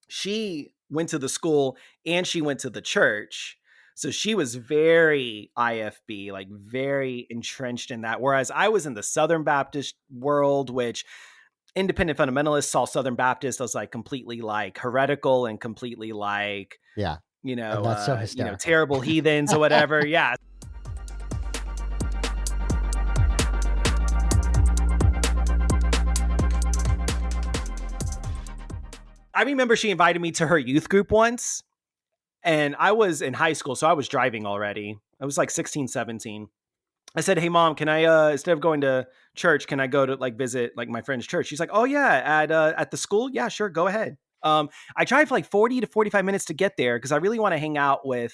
She went to the school and she went to the church. So she was very IFB, like very entrenched in that. Whereas I was in the Southern Baptist world, which independent fundamentalists saw Southern Baptist as like completely like heretical and completely like, Yeah. And that's so terrible heathens or whatever. Yeah. I remember she invited me to her youth group once, and I was in high school, so I was driving already. I was like 16, 17. I said, hey mom, can I, instead of going to church, can I go to like visit like my friend's church? She's like, oh yeah, at the school? Yeah, sure. Go ahead. I drive like 40 to 45 minutes to get there because I really want to hang out with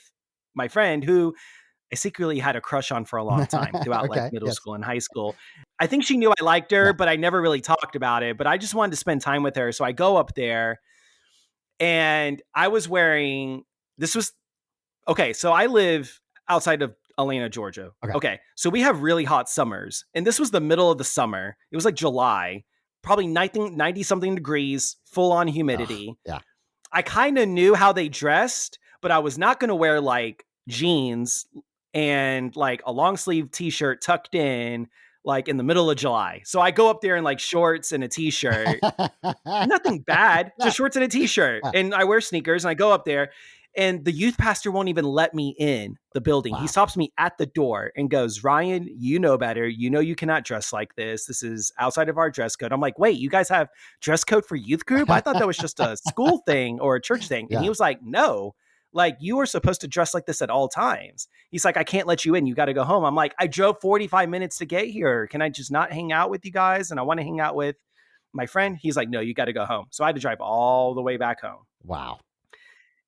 my friend who I secretly had a crush on for a long time throughout like Okay. middle Yes. school and high school. I think she knew I liked her, Yeah. but I never really talked about it, but I just wanted to spend time with her. So I go up there, and I was wearing, so I live outside of Atlanta, Georgia. Okay. So we have really hot summers, and this was the middle of the summer. It was like July, probably 90 something degrees, full on humidity. Yeah. I kind of knew how they dressed, but I was not going to wear like jeans and like a long sleeve t-shirt tucked in, like in the middle of July. So I go up there in like shorts and a t-shirt, nothing bad, Yeah. just shorts and a t-shirt. Yeah. And I wear sneakers and I go up there, and the youth pastor won't even let me in the building. Wow. He stops me at the door and goes, "Ryan, you know better. You know you cannot dress like this. This is outside of our dress code." I'm like, "Wait, you guys have dress code for youth group? I thought that was just a school thing or a church thing." And he Yeah. was like, "No, like you are supposed to dress like this at all times." He's like, "I can't let you in. You got to go home." I'm like, "I drove 45 minutes to get here. Can I just not hang out with you guys? And I want to hang out with my friend." He's like, "No, you got to go home." So I had to drive all the way back home. Wow.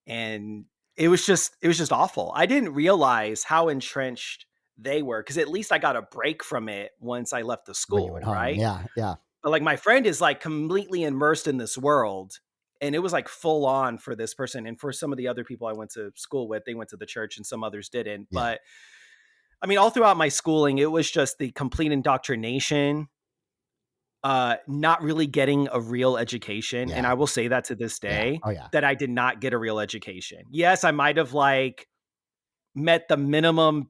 And it was just awful. I didn't realize how entrenched they were, because at least I got a break from it once I left the When you school, went home. right? Yeah. Yeah. But like my friend is like completely immersed in this world, and it was like full on for this person. And for some of the other people I went to school with, they went to the church and some others didn't. Yeah. But I mean, all throughout my schooling, it was just the complete indoctrination, not really getting a real education. Yeah. And I will say that to this Yeah. day, Oh, yeah. that I did not get a real education. Yes, I might have like met the minimum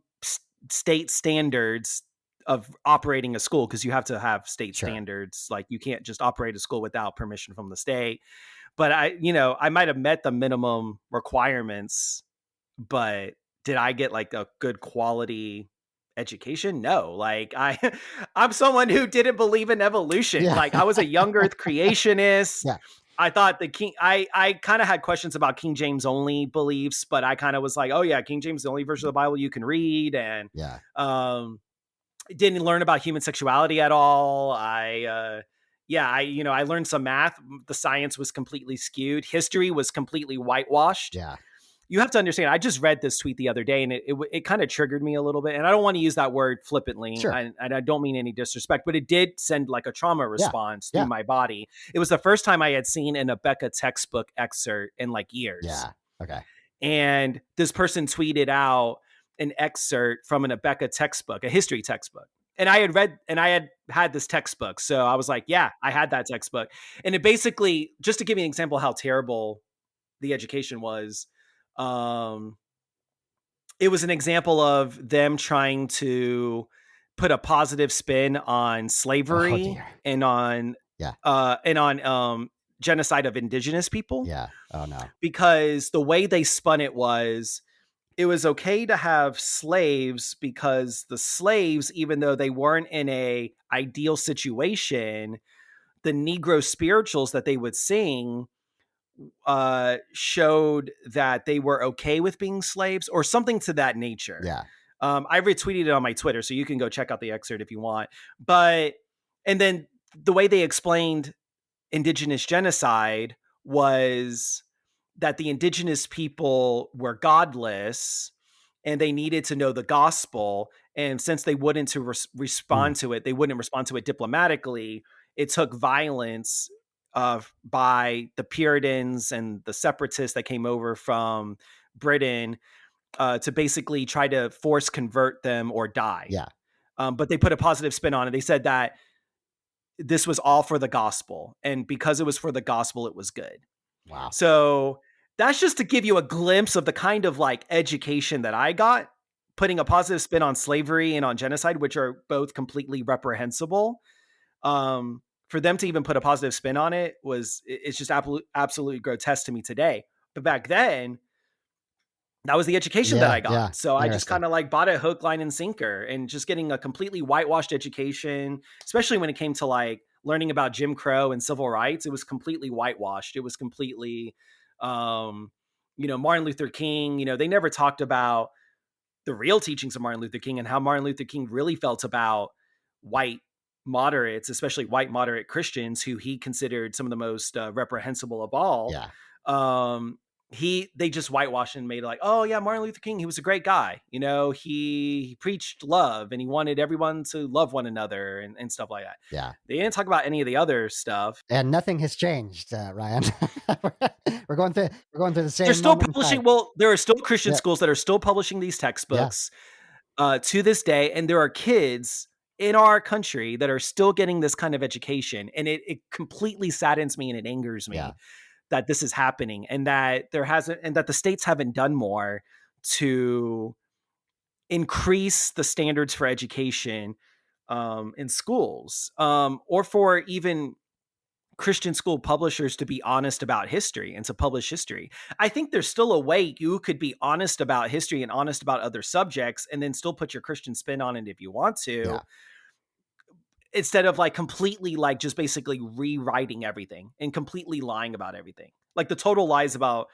state standards of operating a school, because you have to have state Sure. standards. Like you can't just operate a school without permission from the state. But I might have met the minimum requirements, but did I get like a good quality education? No. Like I'm someone who didn't believe in evolution. Yeah. Like I was a young earth creationist. Yeah. I thought I kind of had questions about King James only beliefs, but I kind of was like, oh yeah, King James is the only version of the Bible you can read. And Yeah. didn't learn about human sexuality at all. I learned some math. The science was completely skewed. History was completely whitewashed. Yeah. You have to understand, I just read this tweet the other day, and it kind of triggered me a little bit. And I don't want to use that word flippantly. Sure. And I don't mean any disrespect, but it did send like a trauma response Yeah. through my body. It was the first time I had seen an Abeka textbook excerpt in like years. Yeah. Okay. And this person tweeted out an excerpt from an Abeka textbook, a history textbook. And I had this textbook. So I was like, yeah, I had that textbook. And it basically, just to give you an example how terrible the education was, it was an example of them trying to put a positive spin on slavery and on genocide of indigenous people. Yeah. Oh no. Because the way they spun it was okay to have slaves, because the slaves, even though they weren't in a ideal situation, the Negro spirituals that they would sing showed that they were okay with being slaves, or something to that nature. Yeah. I retweeted it on my Twitter, so you can go check out the excerpt if you want. And then the way they explained indigenous genocide was that the indigenous people were godless and they needed to know the gospel. And since they wouldn't respond to it, they wouldn't respond to it diplomatically. It took violence by the Puritans and the separatists that came over from Britain to basically try to force convert them or die. Yeah. But they put a positive spin on it. They said that this was all for the gospel. And because it was for the gospel, it was good. Wow. So that's just to give you a glimpse of the kind of like education that I got, putting a positive spin on slavery and on genocide, which are both completely reprehensible. For them to even put a positive spin on it it's just absolutely grotesque to me today. But back then, that was the education that I got. Yeah. So I just kind of like bought it hook, line, and sinker, and just getting a completely whitewashed education, especially when it came to like learning about Jim Crow and civil rights. It was completely whitewashed. It was completely, Martin Luther King, they never talked about the real teachings of Martin Luther King and how Martin Luther King really felt about white moderates, especially white moderate Christians, who he considered some of the most reprehensible of all. Yeah. They just whitewashed and made it like, oh yeah, Martin Luther King, he was a great guy. He preached love and he wanted everyone to love one another and stuff like that. Yeah. They didn't talk about any of the other stuff. And nothing has changed, Ryan. we're going through the same. They're still publishing. Well, there are still Christian schools that are still publishing these textbooks to this day. And there are kids in our country that are still getting this kind of education. And it completely saddens me and it angers me that this is happening, and that the states haven't done more to increase the standards for education in schools, or for even Christian school publishers to be honest about history and to publish history. I think there's still a way you could be honest about history and honest about other subjects and then still put your Christian spin on it if you want to, Yeah. instead of like completely like just basically rewriting everything and completely lying about everything. Like the total lies about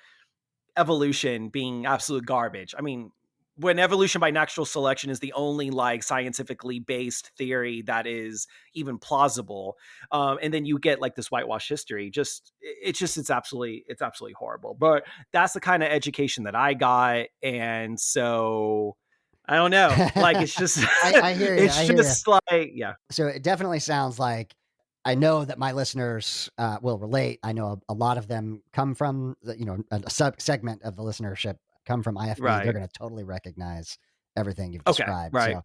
evolution being absolute garbage. I mean, when evolution by natural selection is the only like scientifically based theory that is even plausible, and then you get like this whitewash history, it's absolutely horrible. But that's the kind of education that I got, and so I don't know, like it's just I hear you. it's I hear you. just like, yeah. So it definitely sounds like I know that my listeners will relate. I know a lot of them come from a segment of the listenership come from IFB. They're Right. going to totally recognize everything you've Okay, described. right. So.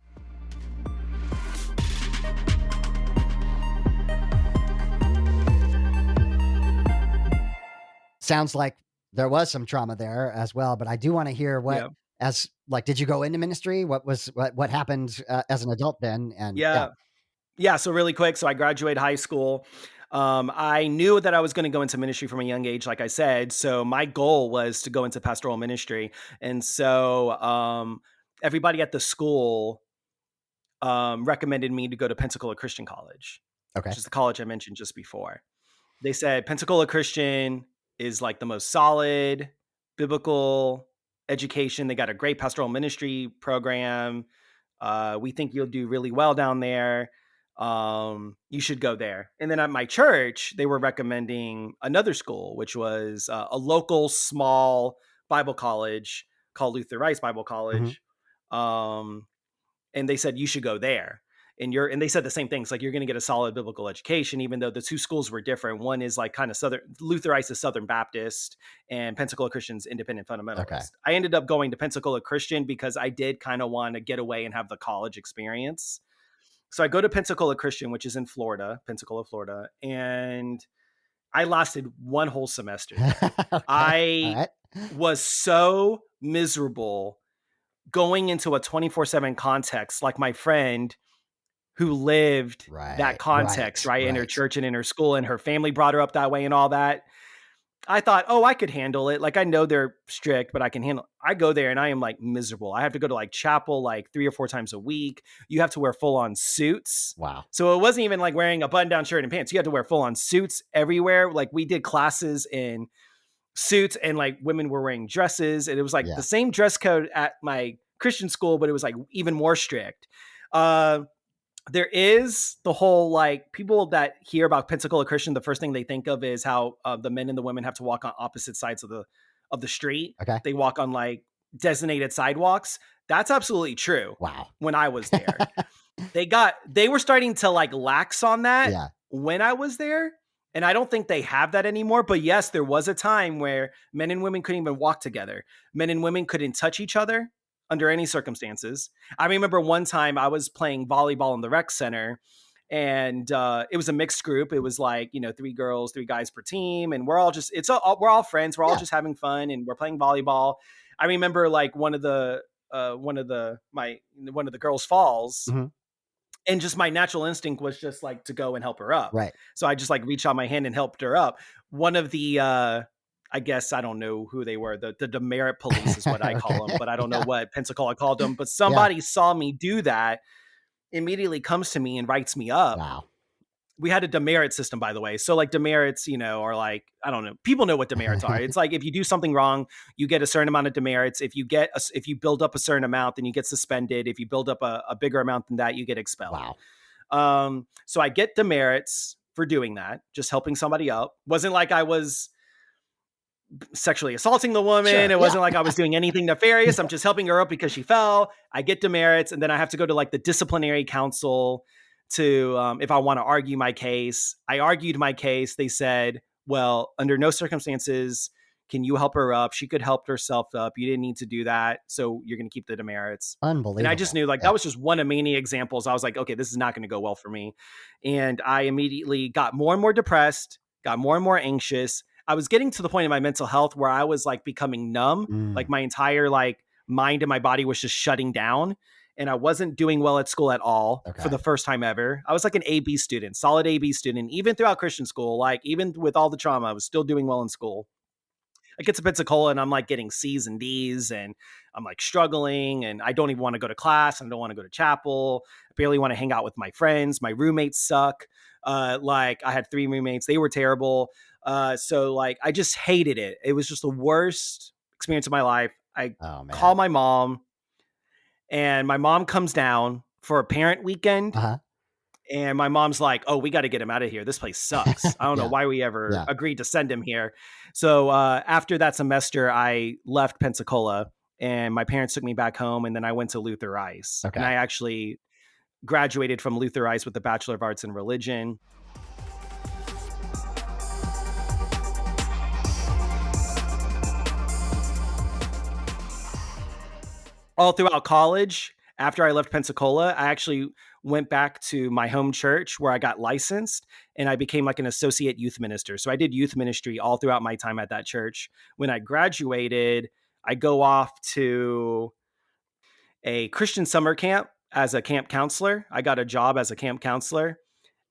Sounds like there was some trauma there as well, but I do want to hear what, did you go into ministry? What happened as an adult then? And Yeah. So really quick. So I graduated high school. I knew that I was going to go into ministry from a young age, like I said. So my goal was to go into pastoral ministry. And so everybody at the school recommended me to go to Pensacola Christian College, okay, which is the college I mentioned just before. They said Pensacola Christian is like the most solid biblical education. They got a great pastoral ministry program. We think you'll do really well down there. You should go there. And then at my church, they were recommending another school, which was a local small Bible college called Luther Rice Bible College. And they said, you should go there. And they said the same things, like you're going to get a solid biblical education, even though the two schools were different. One is like kind of Southern, Luther Rice is Southern Baptist, and Pensacola Christian's Independent Fundamentalist. Okay. I ended up going to Pensacola Christian because I did kind of want to get away and have the college experience. So I go to Pensacola Christian, which is in Florida, Pensacola, Florida, and I lasted one whole semester. Okay. I was so miserable going into a 24/7 context, like my friend who lived that context, right? In her church and in her school, and her family brought her up that way and all that. I thought, oh, I could handle it. Like, I know they're strict, but I can handle it. I go there and I am like miserable. I have to go to like chapel like 3 or 4 times a week. You have to wear full on suits. Wow. So it wasn't even like wearing a button down shirt and pants. You had to wear full on suits everywhere. Like, we did classes in suits, and like women were wearing dresses, and it was like the same dress code at my Christian school, but it was like even more strict. There is the whole, like, people that hear about Pensacola Christian, the first thing they think of is how the men and the women have to walk on opposite sides of the street. Okay. They walk on like designated sidewalks. That's absolutely true. Wow. When I was there, they were starting to like lax on that when I was there. And I don't think they have that anymore. But yes, there was a time where men and women couldn't even walk together. Men and women couldn't touch each other under any circumstances. I remember one time I was playing volleyball in the rec center, and it was a mixed group. It was like, 3 girls, 3 guys per team. And we're all friends. We're all just having fun, and we're playing volleyball. I remember like one of the girls falls. Mm-hmm. And just my natural instinct was just like to go and help her up. Right. So I just like reached out my hand and helped her up. One of the, I guess, I don't know who they were. The demerit police is what I call them, but I don't know what Pensacola called them. But somebody saw me do that, immediately comes to me and writes me up. Wow. We had a demerit system, by the way. So like demerits, are like, I don't know. People know what demerits are. It's like if you do something wrong, you get a certain amount of demerits. If you build up a certain amount, then you get suspended. If you build up a bigger amount than that, you get expelled. Wow. So I get demerits for doing that, just helping somebody up. Wasn't like I was sexually assaulting the woman. It wasn't like I was doing anything nefarious. I'm just helping her up because she fell. I get demerits, and then I have to go to like the disciplinary council to, if I want to argue my case. I argued my case. They said, well, under no circumstances can you help her up. She could help herself up. You didn't need to do that. So you're going to keep the demerits. Unbelievable. And I just knew that was just one of many examples. I was like, okay, this is not going to go well for me. And I immediately got more and more depressed, got more and more anxious. I was getting to the point in my mental health where I was like becoming numb. Like my entire mind and my body was just shutting down. And I wasn't doing well at school at all for the first time ever. I was like an AB student, solid AB student, even throughout Christian school. Like even with all the trauma, I was still doing well in school. I get to Pensacola and I'm like getting C's and D's and I'm like struggling and I don't even want to go to class. I don't want to go to chapel. I barely want to hang out with my friends. My roommates suck. Like I had 3 roommates. They were terrible. So like I just hated it. It was just the worst experience of my life. I call my mom and my mom comes down for a parent weekend. And my mom's like, oh, we got to get him out of here. This place sucks. I don't know why we ever agreed to send him here. So after that semester, I left Pensacola and my parents took me back home. And then I went to Luther Rice. And I actually graduated from Luther Rice with a Bachelor of Arts in Religion. All throughout college, after I left Pensacola, I actually went back to my home church where I got licensed and I became like an associate youth minister. So I did youth ministry all throughout my time at that church. When I graduated, I go off to a Christian summer camp as a camp counselor. I got a job as a camp counselor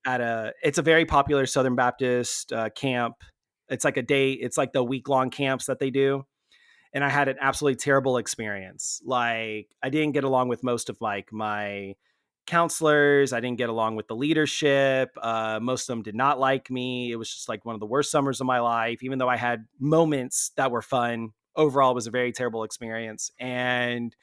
it's a very popular Southern Baptist camp. It's like it's like the week-long camps that they do. And I had an absolutely terrible experience. Like I didn't get along with most of like my counselors. I didn't get along with the leadership. Most of them did not like me. It was just like one of the worst summers of my life, even though I had moments that were fun. Overall, it was a very terrible experience and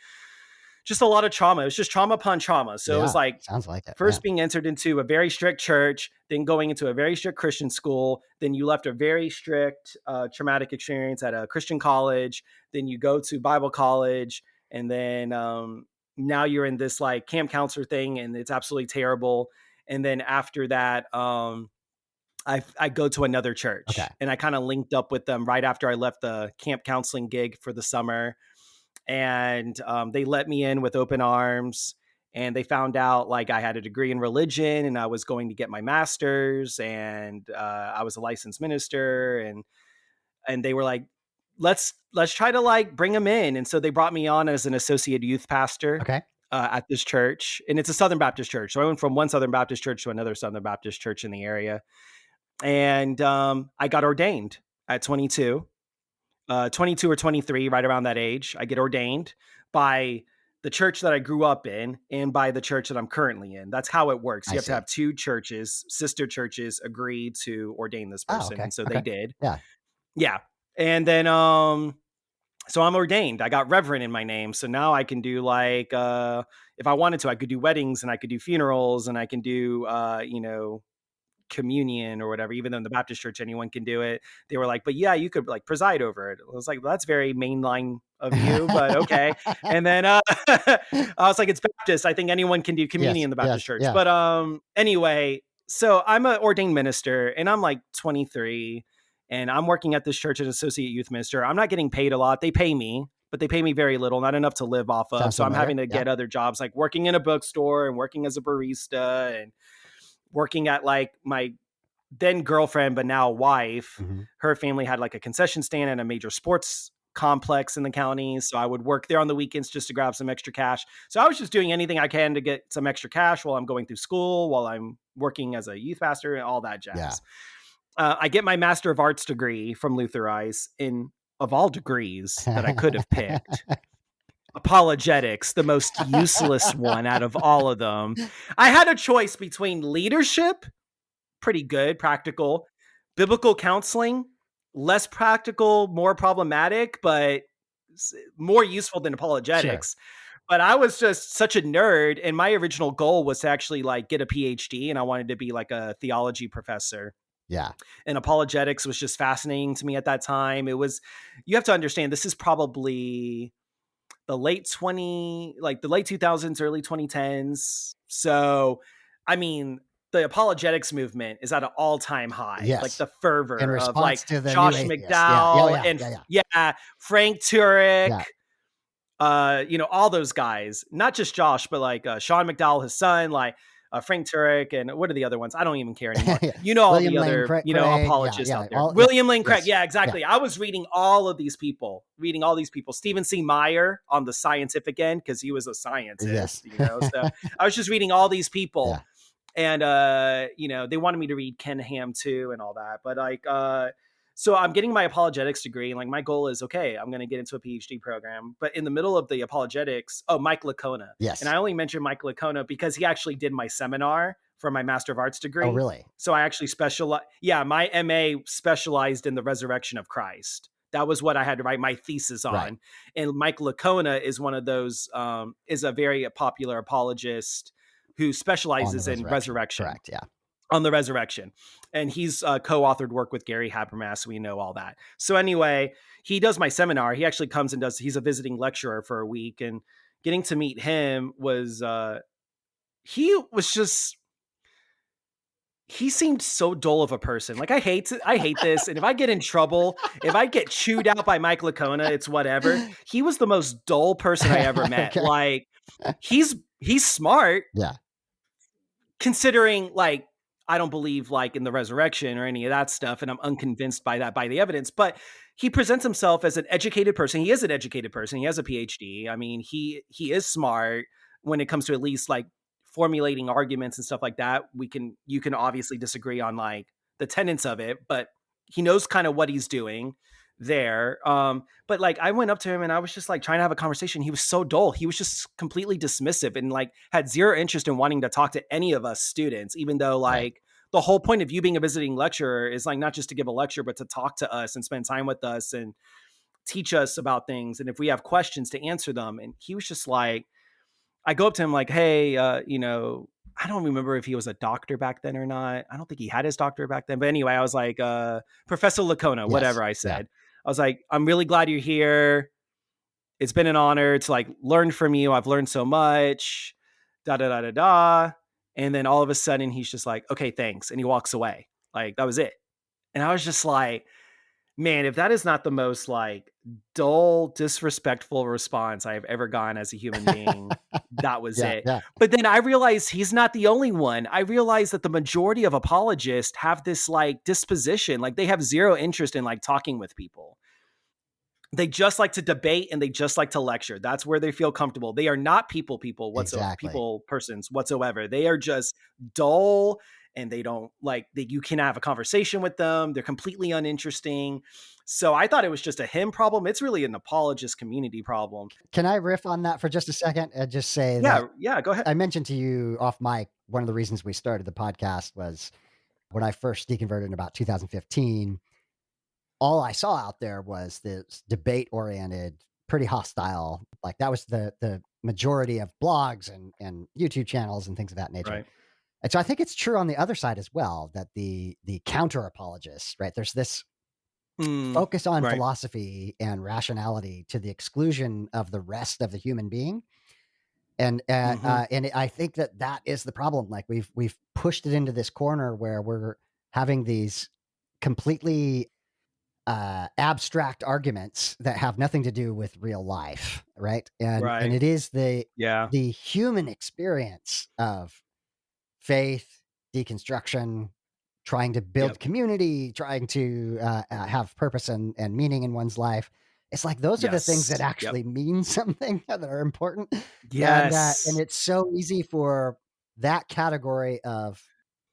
just a lot of trauma. It was just trauma upon trauma. So it was like, sounds like it. First being entered into a very strict church, then going into a very strict Christian school. Then you left a very strict traumatic experience at a Christian college. Then you go to Bible college. And then now you're in this like camp counselor thing and it's absolutely terrible. And then after that, I go to another church and I kind of linked up with them right after I left the camp counseling gig for the summer. And they let me in with open arms and they found out like I had a degree in religion and I was going to get my master's and I was a licensed minister and they were like, let's try to like bring him in. And so they brought me on as an associate youth pastor at this church. And it's a Southern Baptist church. So I went from one Southern Baptist church to another Southern Baptist church in the area. And I got ordained at 22 or 23, right around that age. I get ordained by the church that I grew up in and by the church that I'm currently in. That's how it works. You have to have 2 churches, sister churches, agree to ordain this person. And so they did. Yeah. And then, so I'm ordained. I got reverend in my name. So now I can do like, if I wanted to, I could do weddings and I could do funerals and I can do, communion or whatever. Even though in the Baptist church anyone can do it, they were like, but yeah, you could like preside over it. I was like, well, that's very mainline of you, but okay. And then I was like, it's Baptist, I think anyone can do communion in the Baptist church. But anyway, so I'm an ordained minister and I'm like 23 and I'm working at this church as associate youth minister. I'm not getting paid a lot. They pay me, but they pay me very little, not enough to live off of. So I'm having to get other jobs, like working in a bookstore and working as a barista and working at like my then girlfriend, but now wife. Her family had like a concession stand and a major sports complex in the county. So I would work there on the weekends just to grab some extra cash. So I was just doing anything I can to get some extra cash while I'm going through school, while I'm working as a youth pastor and all that jazz. I get my Master of Arts degree from Luther Rice in, of all degrees that I could have picked, apologetics, the most useless one out of all of them. I had a choice between leadership, pretty good, practical, biblical counseling, less practical, more problematic, but more useful than apologetics. But I was just such a nerd. And my original goal was to actually like get a PhD. And I wanted to be like a theology professor. And apologetics was just fascinating to me at that time. It was, you have to understand, this is probably the late 2000s, early 2010s. So, I mean, the apologetics movement is at an all-time high. Like the fervor of like Josh McDowell and Frank Turek, all those guys, not just Josh, but like Sean McDowell, his son, like Frank Turek, and what are the other ones? I don't even care anymore. Yeah. You know, all William the Lane other, Craig, apologists out there. all, William Lane Craig. yes, Yeah, exactly. I was reading all these people. Stephen C. Meyer on the scientific end, because he was a scientist, yes. So I was just reading all these people. Yeah. And, they wanted me to read Ken Ham too and all that. But so I'm getting my apologetics degree. And like, my goal is, okay, I'm going to get into a PhD program. But in the middle of the apologetics, Mike Licona. Yes. And I only mentioned Mike Licona because he actually did my seminar for my Master of Arts degree. Oh, really? So I actually my MA specialized in the resurrection of Christ. That was what I had to write my thesis on. Right. And Mike Licona is one of those, is a very popular apologist who specializes in resurrection. Correct, yeah. On the resurrection. And he's co-authored work with Gary Habermas. We know all that. So anyway, he does my seminar. He actually comes and he's a visiting lecturer for a week. And getting to meet him was, he seemed so dull of a person. Like, I hate this. And if I get in trouble, if I get chewed out by Mike Licona, it's whatever. He was the most dull person I ever met. Okay. Like, he's smart. Yeah. Considering, like, I don't believe like in the resurrection or any of that stuff. And I'm unconvinced by that, by the evidence, but he presents himself as an educated person. He is an educated person. He has a PhD. I mean, he is smart when it comes to at least like formulating arguments and stuff like that. You can obviously disagree on like the tenets of it, but he knows kind of what he's doing there. But like, I went up to him and I was just like trying to have a conversation. He was so dull. He was just completely dismissive and like had zero interest in wanting to talk to any of us students, even though like right. The whole point of you being a visiting lecturer is like not just to give a lecture, but to talk to us and spend time with us and teach us about things. And if we have questions, to answer them. And he was just like, I go up to him like, hey, I don't remember if he was a doctor back then or not. I don't think he had his doctorate back then. But anyway, I was like, Professor Licona, yes, whatever I said. Yeah. I was like, I'm really glad you're here. It's been an honor to like learn from you. I've learned so much, da, da, da, da, da. And then all of a sudden he's just like, okay, thanks. And he walks away. Like, that was it. And I was just like, man, if that is not the most like dull, disrespectful response I've ever gotten as a human being, that was it. Yeah. But then I realized he's not the only one. I realized that the majority of apologists have this like disposition, like they have zero interest in like talking with people. They just like to debate and they just like to lecture. That's where they feel comfortable. They are not people whatsoever, exactly. Persons whatsoever. They are just dull. And they don't like that. You can have a conversation with them. They're completely uninteresting. So I thought it was just a him problem. It's really an apologist community problem. Can I riff on that for just a second and just say yeah, go ahead. I mentioned to you off mic, one of the reasons we started the podcast was when I first deconverted in about 2015, all I saw out there was this debate oriented, pretty hostile. Like that was the majority of blogs and YouTube channels and things of that nature. Right. And so I think it's true on the other side as well, that the counter apologists, right? There's this focus on philosophy and rationality to the exclusion of the rest of the human being. And and I think that is the problem. Like we've pushed it into this corner where we're having these completely abstract arguments that have nothing to do with real life, right? And it is the human experience of faith, deconstruction, trying to build community, trying to have purpose and meaning in one's life. It's like those are the things that actually mean something, that are important. Yes. And it's so easy for that category of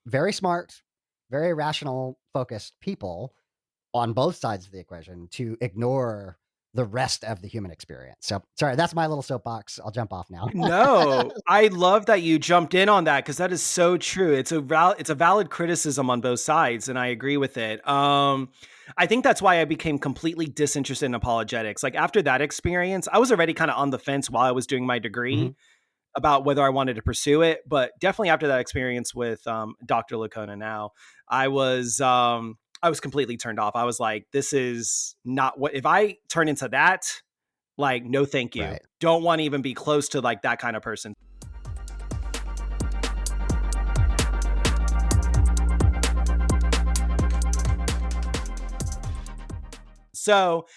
very smart, very rational, focused people on both sides of the equation to ignore the rest of the human experience. So sorry, that's my little soapbox. I'll jump off now. No, I love that you jumped in on that because that is so true. It's a valid criticism on both sides, and I agree with it. I think that's why I became completely disinterested in apologetics. Like after that experience, I was already kind of on the fence while I was doing my degree about whether I wanted to pursue it, but definitely after that experience with Dr. Licona now, I was completely turned off. I was like, this is not what, if I turn into that, like, no, thank you. Right. Don't want to even be close to like that kind of person. So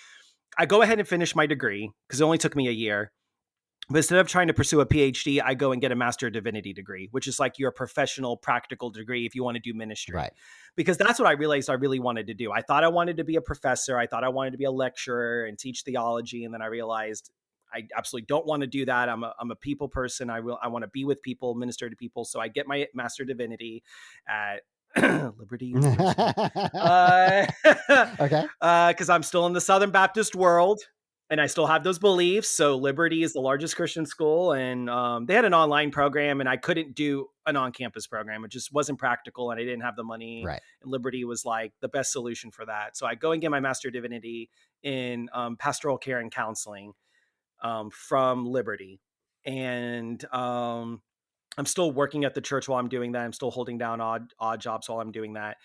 I go ahead and finish my degree because it only took me a year. But instead of trying to pursue a PhD, I go and get a Master of Divinity degree, which is like your professional practical degree if you want to do ministry. Right. Because that's what I realized I really wanted to do. I thought I wanted to be a professor. I thought I wanted to be a lecturer and teach theology. And then I realized I absolutely don't want to do that. I'm a people person. I want to be with people, minister to people. So I get my Master of Divinity at Liberty University. Okay. Because I'm still in the Southern Baptist world. And I still have those beliefs. So Liberty is the largest Christian school, and they had an online program, and I couldn't do an on-campus program. It just wasn't practical, and I didn't have the money. Right. And Liberty was like the best solution for that. So I go and get my Master of Divinity in pastoral care and counseling from Liberty, and I'm still working at the church while I'm doing that. I'm still holding down odd jobs while I'm doing that.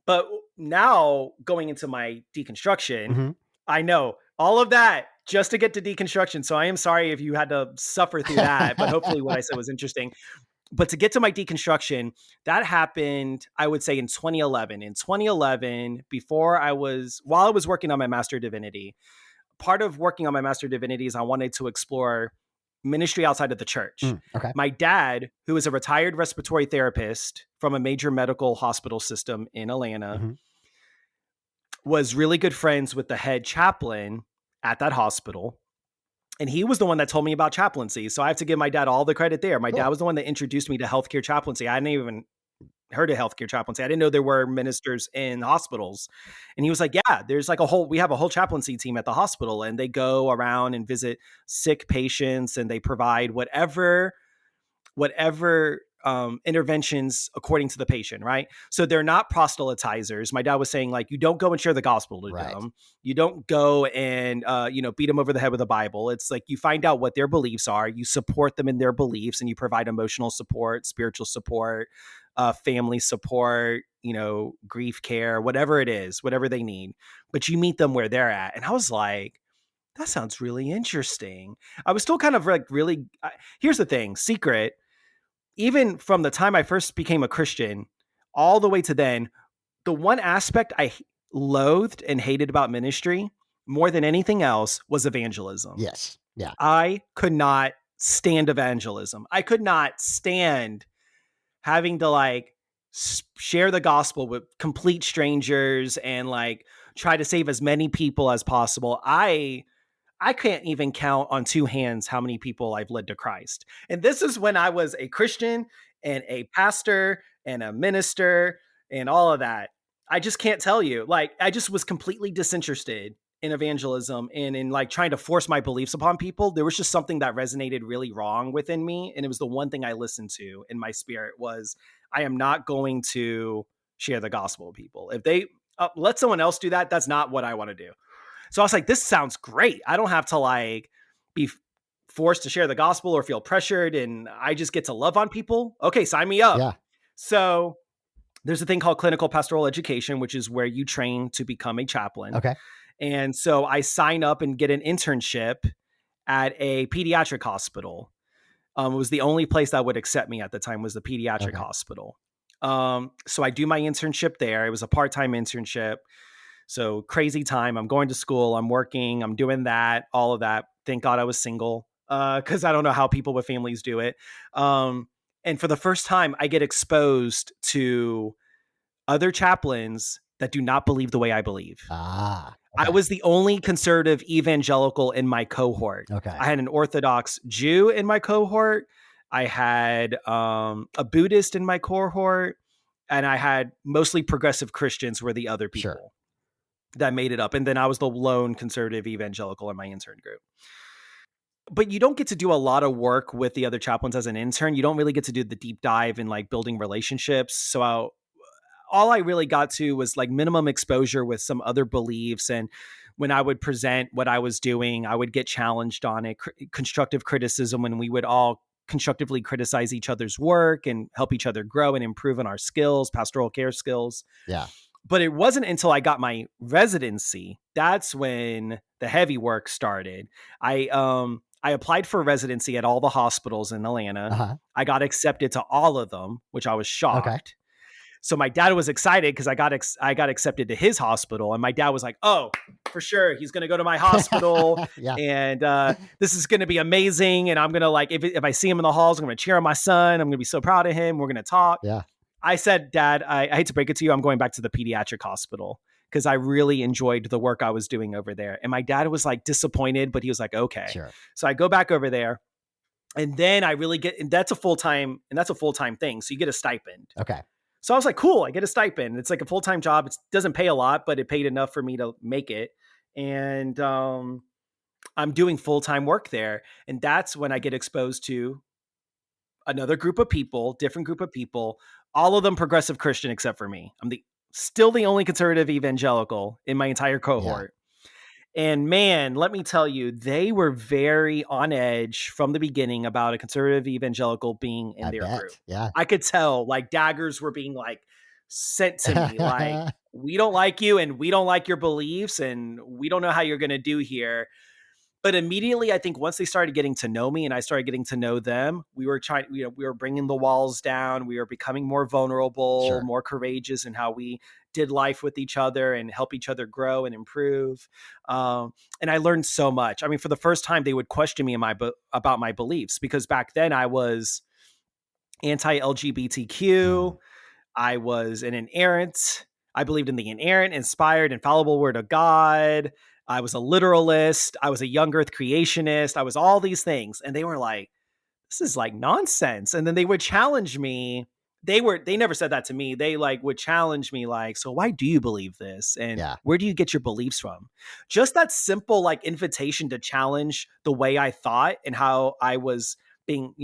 But now going into my deconstruction, Mm-hmm. I know all of that just to get to deconstruction. So I am sorry if you had to suffer through that, but hopefully what I said was interesting. But to get to my deconstruction, that happened, I would say in 2011. In 2011, while I was working on my Master of Divinity, part of working on my Master of Divinity is I wanted to explore ministry outside of the church. Okay. My dad, who is a retired respiratory therapist from a major medical hospital system in Atlanta, Mm-hmm. was really good friends with the head chaplain at that hospital. And he was the one that told me about chaplaincy. So I have to give my dad all the credit there. My Cool. dad was the one that introduced me to healthcare chaplaincy. I hadn't even heard of healthcare chaplaincy. I didn't know there were ministers in hospitals. And he was like, yeah, we have a whole chaplaincy team at the hospital, and they go around and visit sick patients, and they provide whatever interventions according to the patient, right? So they're not proselytizers. My dad was saying, like, you don't go and share the gospel to Right. them. You don't go and beat them over the head with the Bible. It's like you find out what their beliefs are, you support them in their beliefs, and you provide emotional support, spiritual support, family support, grief care, whatever it is, whatever they need. But you meet them where they're at. And I was like, that sounds really interesting. I was still kind of like here's the thing, secret. Even from the time I first became a Christian all the way to then, the one aspect I loathed and hated about ministry more than anything else was evangelism. Yes. Yeah. I could not stand evangelism. I could not stand having to share the gospel with complete strangers and try to save as many people as possible. I can't even count on two hands how many people I've led to Christ. And this is when I was a Christian and a pastor and a minister and all of that. I just can't tell you. I just was completely disinterested in evangelism and in trying to force my beliefs upon people. There was just something that resonated really wrong within me. And it was the one thing I listened to in my spirit was, I am not going to share the gospel with people. If they let someone else do that, that's not what I want to do. So I was like, this sounds great. I don't have to be forced to share the gospel or feel pressured, and I just get to love on people. Okay, sign me up. Yeah. So there's a thing called clinical pastoral education, which is where you train to become a chaplain. Okay. And so I sign up and get an internship at a pediatric hospital. It was the only place that would accept me at the time, was the pediatric hospital. So I do my internship there. It was a part-time internship. So crazy time. I'm going to school. I'm working. I'm doing that, all of that. Thank God I was single, because I don't know how people with families do it. And for the first time, I get exposed to other chaplains that do not believe the way I believe. Okay. I was the only conservative evangelical in my cohort. Okay. I had an Orthodox Jew in my cohort. I had a Buddhist in my cohort. And I had mostly progressive Christians were the other people that made it up. And then I was the lone conservative evangelical in my intern group. But you don't get to do a lot of work with the other chaplains as an intern. You don't really get to do the deep dive in building relationships. So all I really got to was minimum exposure with some other beliefs. And when I would present what I was doing, I would get challenged on it, constructive criticism, when we would all constructively criticize each other's work and help each other grow and improve on our skills, pastoral care skills. Yeah. But it wasn't until I got my residency, that's when the heavy work started. I applied for residency at all the hospitals in Atlanta. Uh-huh. I got accepted to all of them, which I was shocked. Okay. So my dad was excited because I got accepted to his hospital, and my dad was like, "Oh, for sure, he's going to go to my hospital, Yeah. and this is going to be amazing." And I'm going to like, if I see him in the halls, I'm going to cheer on my son. I'm going to be so proud of him. We're going to talk. Yeah. I said, "Dad, I hate to break it to you, I'm going back to the pediatric hospital because I really enjoyed the work I was doing over there." And my dad was like disappointed, but he was like, "Okay." Sure. So I go back over there. And then I really get, and that's a full-time thing. So you get a stipend. Okay. So I was like, cool, I get a stipend. It's like a full-time job. It doesn't pay a lot, but it paid enough for me to make it. And I'm doing full-time work there. And that's when I get exposed to another group of people, different group of people, all of them progressive Christian except for me. I'm still the only conservative evangelical in my entire cohort. And man, let me tell you, they were very on edge from the beginning about a conservative evangelical being in their group. Yeah. I could tell like daggers were being like sent to me like, we don't like you and we don't like your beliefs and we don't know how you're going to do here. But immediately, I think once they started getting to know me and I started getting to know them, we were bringing the walls down. We were becoming more vulnerable, more courageous in how we did life with each other and help each other grow and improve. And I learned so much. I mean, for the first time, they would question me about my beliefs because back then I was anti-LGBTQ. I was an inerrant. I believed in the inerrant, inspired, infallible word of God. I was a literalist. I was a young earth creationist. I was all these things. And they were like, this is like nonsense. And then they would challenge me. They never said that to me. They like would challenge me like, so why do you believe this? And where do you get your beliefs from? Just that simple like invitation to challenge the way I thought and how I was being,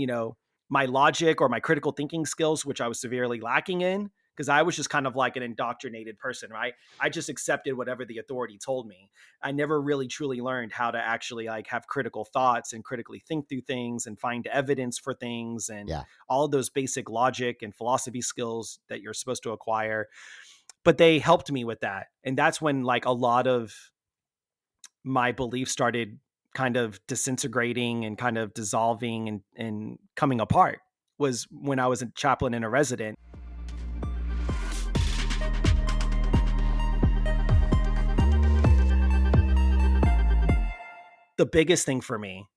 my logic or my critical thinking skills, which I was severely lacking in. Because I was just kind of like an indoctrinated person, right? I just accepted whatever the authority told me. I never really truly learned how to actually like have critical thoughts and critically think through things and find evidence for things and all of those basic logic and philosophy skills that you're supposed to acquire. But they helped me with that. And that's when like a lot of my beliefs started kind of disintegrating and kind of dissolving and coming apart was when I was a chaplain and a resident. The biggest thing for me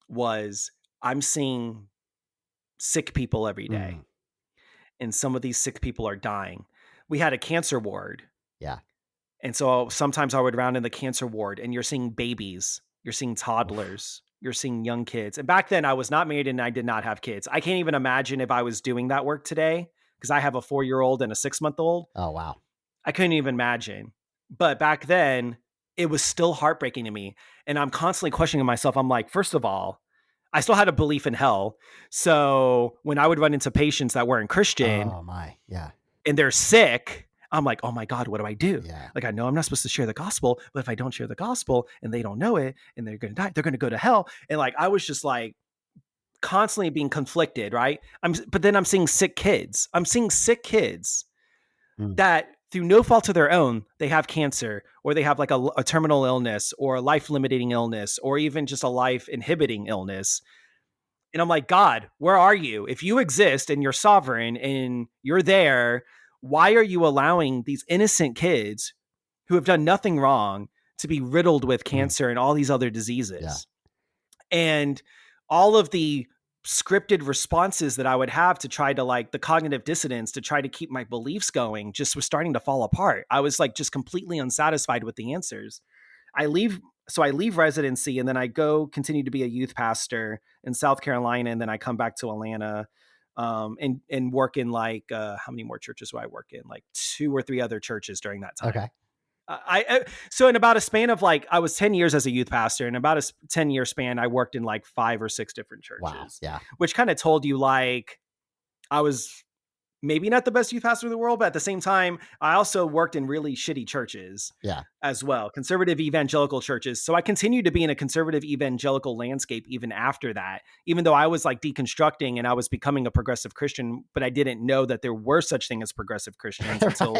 was I'm seeing sick people every day. And some of these sick people are dying. We had a cancer ward. Yeah. And so sometimes I would round in the cancer ward and you're seeing babies, you're seeing toddlers, you're seeing young kids. And back then I was not married and I did not have kids. I can't even imagine if I was doing that work today because I have a 4-year-old and a 6-month-old. Oh, wow. I couldn't even imagine. But back then, it was still heartbreaking to me. And I'm constantly questioning myself. I'm like, first of all, I still had a belief in hell. So when I would run into patients that weren't Christian and they're sick, I'm like, oh my God, what do I do? Yeah. Like, I know I'm not supposed to share the gospel, but if I don't share the gospel and they don't know it and they're going to die, they're going to go to hell. And like, I was just like constantly being conflicted, right? But then I'm seeing sick kids. That through no fault of their own, they have cancer or they have like a terminal illness or a life-limiting illness or even just a life-inhibiting illness. And I'm like, God, where are you? If you exist and you're sovereign and you're there, why are you allowing these innocent kids who have done nothing wrong to be riddled with cancer and all these other diseases? Yeah. And all of the scripted responses that I would have to try to like the cognitive dissonance to try to keep my beliefs going just was starting to fall apart. I was like just completely unsatisfied with the answers. I leave residency and then I go continue to be a youth pastor in South Carolina. And then I come back to Atlanta and work in like, how many more churches do I work in? Like 2 or 3 other churches during that time. Okay. So in about a span of like, I was 10 years as a youth pastor, and about a 10-year span, I worked in like 5 or 6 different churches. Wow. Yeah. Which kind of told you like, I was maybe not the best youth pastor in the world, but at the same time, I also worked in really shitty churches as well, conservative evangelical churches. So I continued to be in a conservative evangelical landscape even after that, even though I was like deconstructing and I was becoming a progressive Christian, but I didn't know that there were such thing as progressive Christians until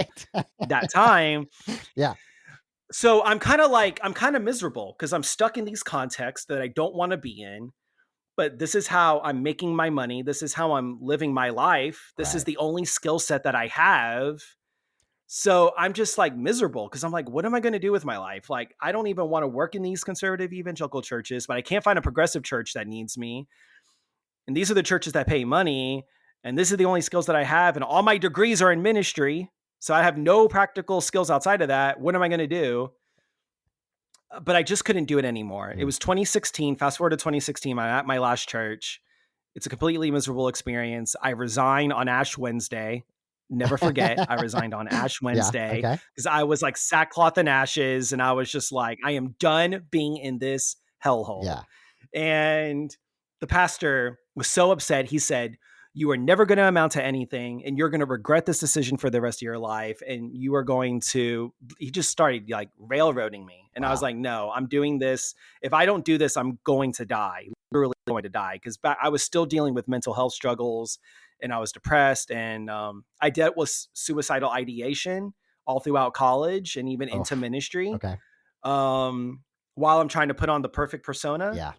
that time. Yeah. So I'm kind of miserable because I'm stuck in these contexts that I don't want to be in. but this is how I'm making my money. This is how I'm living my life. This is Right. the only skill set that I have. So I'm just like miserable because I'm like, what am I going to do with my life? Like, I don't even want to work in these conservative evangelical churches, but I can't find a progressive church that needs me. And these are the churches that pay money. And this is the only skills that I have. And all my degrees are in ministry. So I have no practical skills outside of that. What am I going to do? But I just couldn't do it anymore. It was 2016. Fast forward to 2016. I'm at my last church. It's a completely miserable experience. I resign on Ash Wednesday. Never forget, I resigned on Ash Wednesday because I was like sackcloth and ashes. And I was just like, I am done being in this hellhole. Yeah. And the pastor was so upset. He said, you are never going to amount to anything and you're going to regret this decision for the rest of your life. And you are going to, he just started like railroading me. And I was like, no, I'm doing this. If I don't do this, I'm going to die, literally going to die. Because I was still dealing with mental health struggles and I was depressed. And I dealt with suicidal ideation all throughout college and even into ministry. Okay. While I'm trying to put on the perfect persona. Yeah.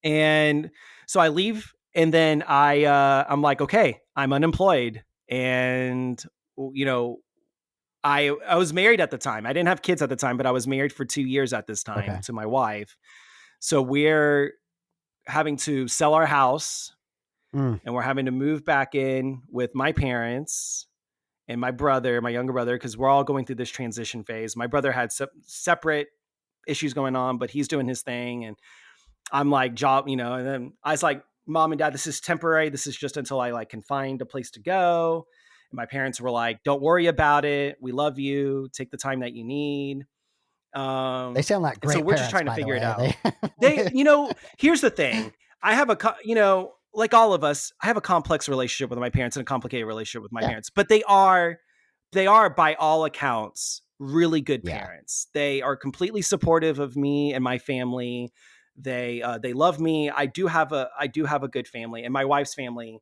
And so I leave and then I'm like, okay, I'm unemployed. And, you know, I was married at the time. I didn't have kids at the time, but I was married for 2 years at this time to my wife. So we're having to sell our house and we're having to move back in with my parents and my brother, my younger brother, because we're all going through this transition phase. My brother had separate issues going on, but he's doing his thing. And I'm like, job, you know, and then I was like, Mom and Dad, this is temporary. This is just until I like can find a place to go. And my parents were like, don't worry about it. We love you. Take the time that you need. They sound like great. So we're just trying to figure it out. They, you know, here's the thing. I have you know, like all of us, I have a complex relationship with my parents and a complicated relationship with my parents, but they are by all accounts, really good parents. They are completely supportive of me and my family. They love me. I do have a good family, and my wife's family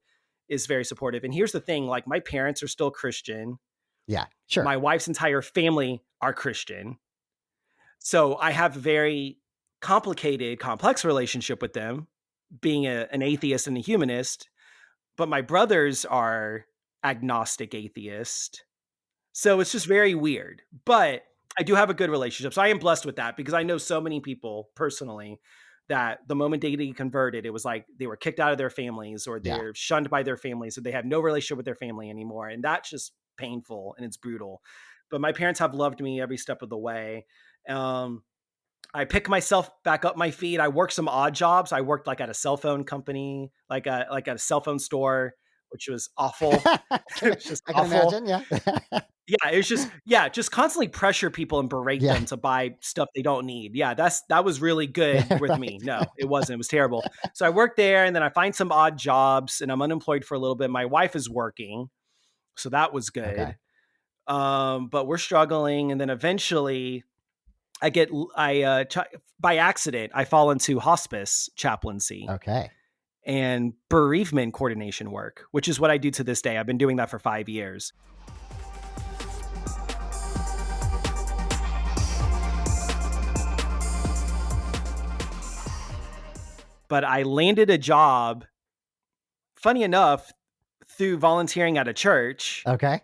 is very supportive. And here's the thing, like my parents are still Christian. Yeah, sure. My wife's entire family are Christian. So I have a very complicated, complex relationship with them, being an atheist and a humanist. But my brothers are agnostic atheist. So it's just very weird. But I do have a good relationship. So I am blessed with that because I know so many people personally that the moment they converted, it was like they were kicked out of their families or they're shunned by their families, so they have no relationship with their family anymore. And that's just painful and it's brutal. But my parents have loved me every step of the way. I pick myself back up my feet. I worked some odd jobs. I worked like at a cell phone company, like at a cell phone store, which was awful. It was just I can awful. imagine, Yeah, it was just constantly pressure people and berate them to buy stuff they don't need. Yeah, that was really good with me. No, it wasn't. It was terrible. So I worked there and then I find some odd jobs and I'm unemployed for a little bit. My wife is working. So that was good. Okay. But we're struggling. And then eventually by accident, I fall into hospice chaplaincy. Okay. And bereavement coordination work, which is what I do to this day. I've been doing that for 5 years. But I landed a job, funny enough, through volunteering at a church. Okay.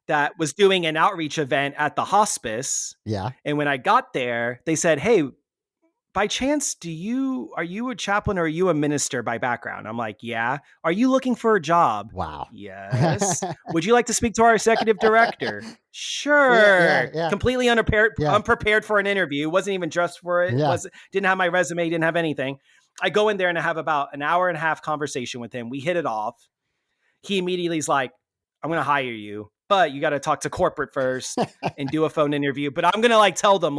That was doing an outreach event at the hospice. Yeah. And when I got there, they said, hey, by chance, are you a chaplain or are you a minister by background? I'm like, yeah. Are you looking for a job? Wow. Yes. Would you like to speak to our executive director? Sure. Yeah. Completely unprepared for an interview. Wasn't even dressed for it. Didn't have my resume. Didn't have anything. I go in there and I have about an hour and a half conversation with him. We hit it off. He immediately is like, I'm going to hire you, but you got to talk to corporate first and do a phone interview. But I'm going to tell them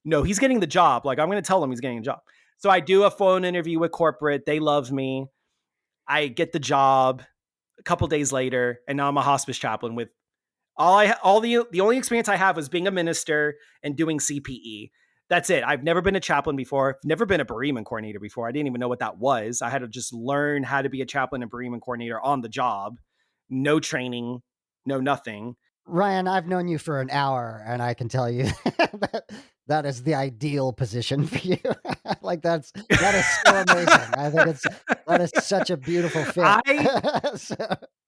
no, he's getting the job. I'm going to tell them he's getting a job. So I do a phone interview with corporate. They love me. I get the job a couple days later, and now I'm a hospice chaplain with the only experience I have was being a minister and doing CPE. That's it. I've never been a chaplain before. I've never been a bereavement coordinator before. I didn't even know what that was. I had to just learn how to be a chaplain and bereavement coordinator on the job. No training, no nothing. Ryan, I've known you for an hour, and I can tell you that is the ideal position for you. Like that is so amazing. I think that is such a beautiful fit. I So,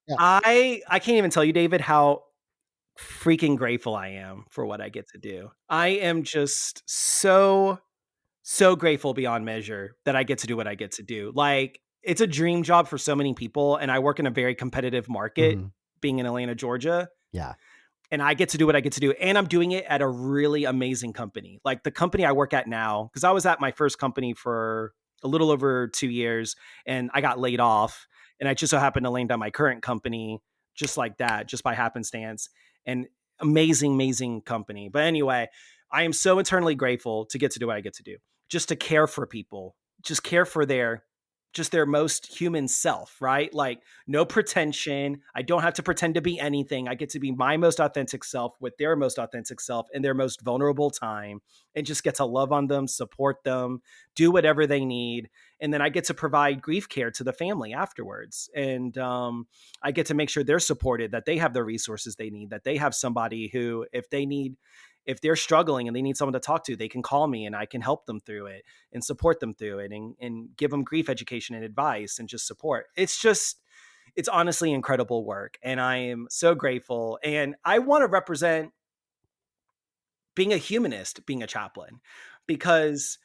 yeah. I can't even tell you, David, how freaking grateful I am for what I get to do. I am just so grateful beyond measure that I get to do what I get to do. Like, it's a dream job for so many people, and I work in a very competitive market, Mhm. being in Atlanta, Georgia, Yeah. and I get to do what I get to do, and I'm doing it at a really amazing company. Like the company I work at now, because I was at my first company for a little over 2 years, and I got laid off, and I just so happened to land on my current company just like that, just by happenstance. And amazing company. But anyway, I am so eternally grateful to get to do what I get to do, just to care for people, just care for their most human self, right? Like, no pretension. I don't have to pretend to be anything. I get to be my most authentic self with their most authentic self in their most vulnerable time, and just get to love on them, support them, do whatever they need. And then I get to provide grief care to the family afterwards. And I get to make sure they're supported, that they have the resources they need, that they have somebody who, if they're struggling and they need someone to talk to, they can call me and I can help them through it and support them through it, and give them grief education and advice and just support. It's honestly incredible work. And I am so grateful. And I want to represent being a humanist, being a chaplain, because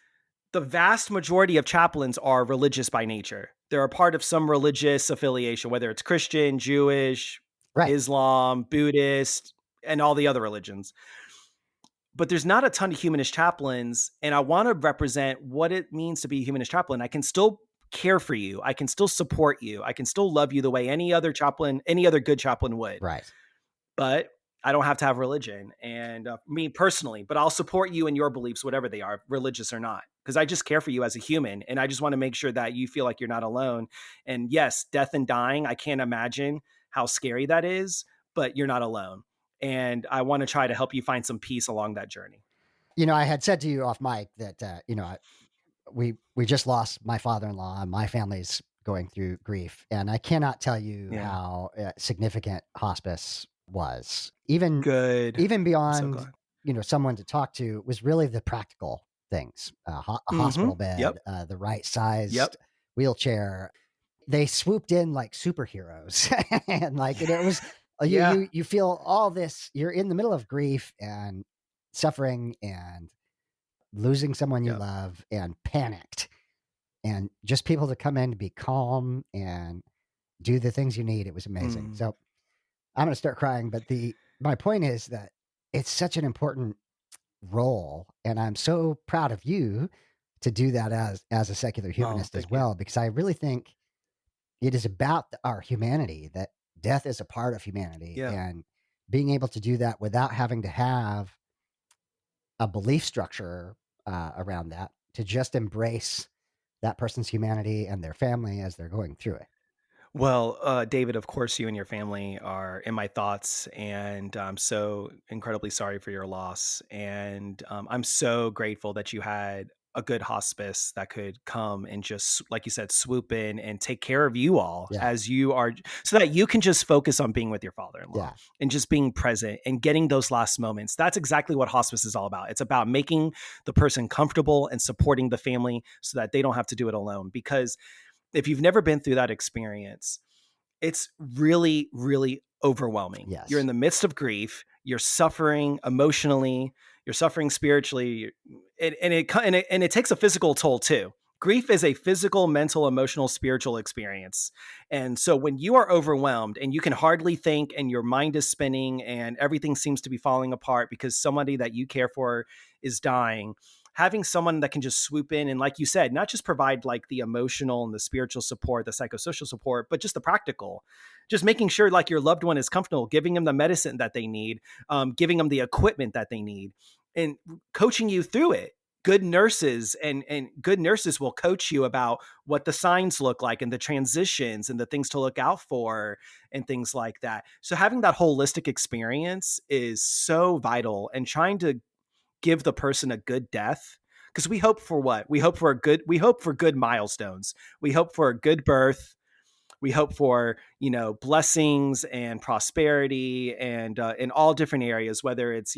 the vast majority of chaplains are religious by nature. They're a part of some religious affiliation, whether it's Christian, Jewish, Right. Islam, Buddhist, and all the other religions. But there's not a ton of humanist chaplains, and I want to represent what it means to be a humanist chaplain. I can still care for you. I can still support you. I can still love you the way any other chaplain, any other good chaplain would. Right. But I don't have to have religion, and me personally, but I'll support you in your beliefs, whatever they are, religious or not, because I just care for you as a human. And I just want to make sure that you feel like you're not alone. And yes, death and dying, I can't imagine how scary that is, but you're not alone. And I want to try to help you find some peace along that journey. I had said to you off mic that we just lost my father-in-law, and my family's going through grief, and I cannot tell you Yeah. how significant hospice was. Even Good. even I'm so beyond glad. someone to talk to, was really the practical things. A hospital bed, Yep. the right sized Yep. wheelchair. They swooped in like superheroes, and like it was Yeah. you feel all this. You're in the middle of grief and suffering and losing someone you Yep. love and panicked, and just people to come in to be calm and do the things you need. It was amazing. Mm. So I'm going to start crying, but my point is that it's such an important role, and I'm so proud of you to do that as a secular Oh, humanist as thank you. well, because I really think it is about our humanity, that death is a part of humanity, Yeah. and being able to do that without having to have a belief structure around that, to just embrace that person's humanity and their family as they're going through it. Well, David, of course, you and your family are in my thoughts, and I'm so incredibly sorry for your loss. And I'm so grateful that you had a good hospice that could come and just, like you said, swoop in and take care of you all Yeah. as you are, so that you can just focus on being with your father-in-law Yeah. and just being present and getting those last moments. That's exactly what hospice is all about. It's about making the person comfortable and supporting the family so that they don't have to do it alone. Because if you've never been through that experience, it's really overwhelming. You're in Yes. the midst of grief, you're suffering emotionally, you're suffering spiritually, and it takes a physical toll too. Grief is a physical, mental, emotional, spiritual experience. And so when you are overwhelmed and you can hardly think and your mind is spinning and everything seems to be falling apart because somebody that you care for is dying, having someone that can just swoop in and, like you said, not just provide like the emotional and the spiritual support, the psychosocial support, but just the practical, just making sure like your loved one is comfortable, giving them the medicine that they need, giving them the equipment that they need, and coaching you through it. Good nurses and good nurses will coach you about what the signs look like and the transitions and the things to look out for and things like that. So having that holistic experience is so vital, and trying to give the person a good death, because we hope for what? We hope for good milestones. We hope for a good birth. We hope for, blessings and prosperity and in all different areas, whether it's,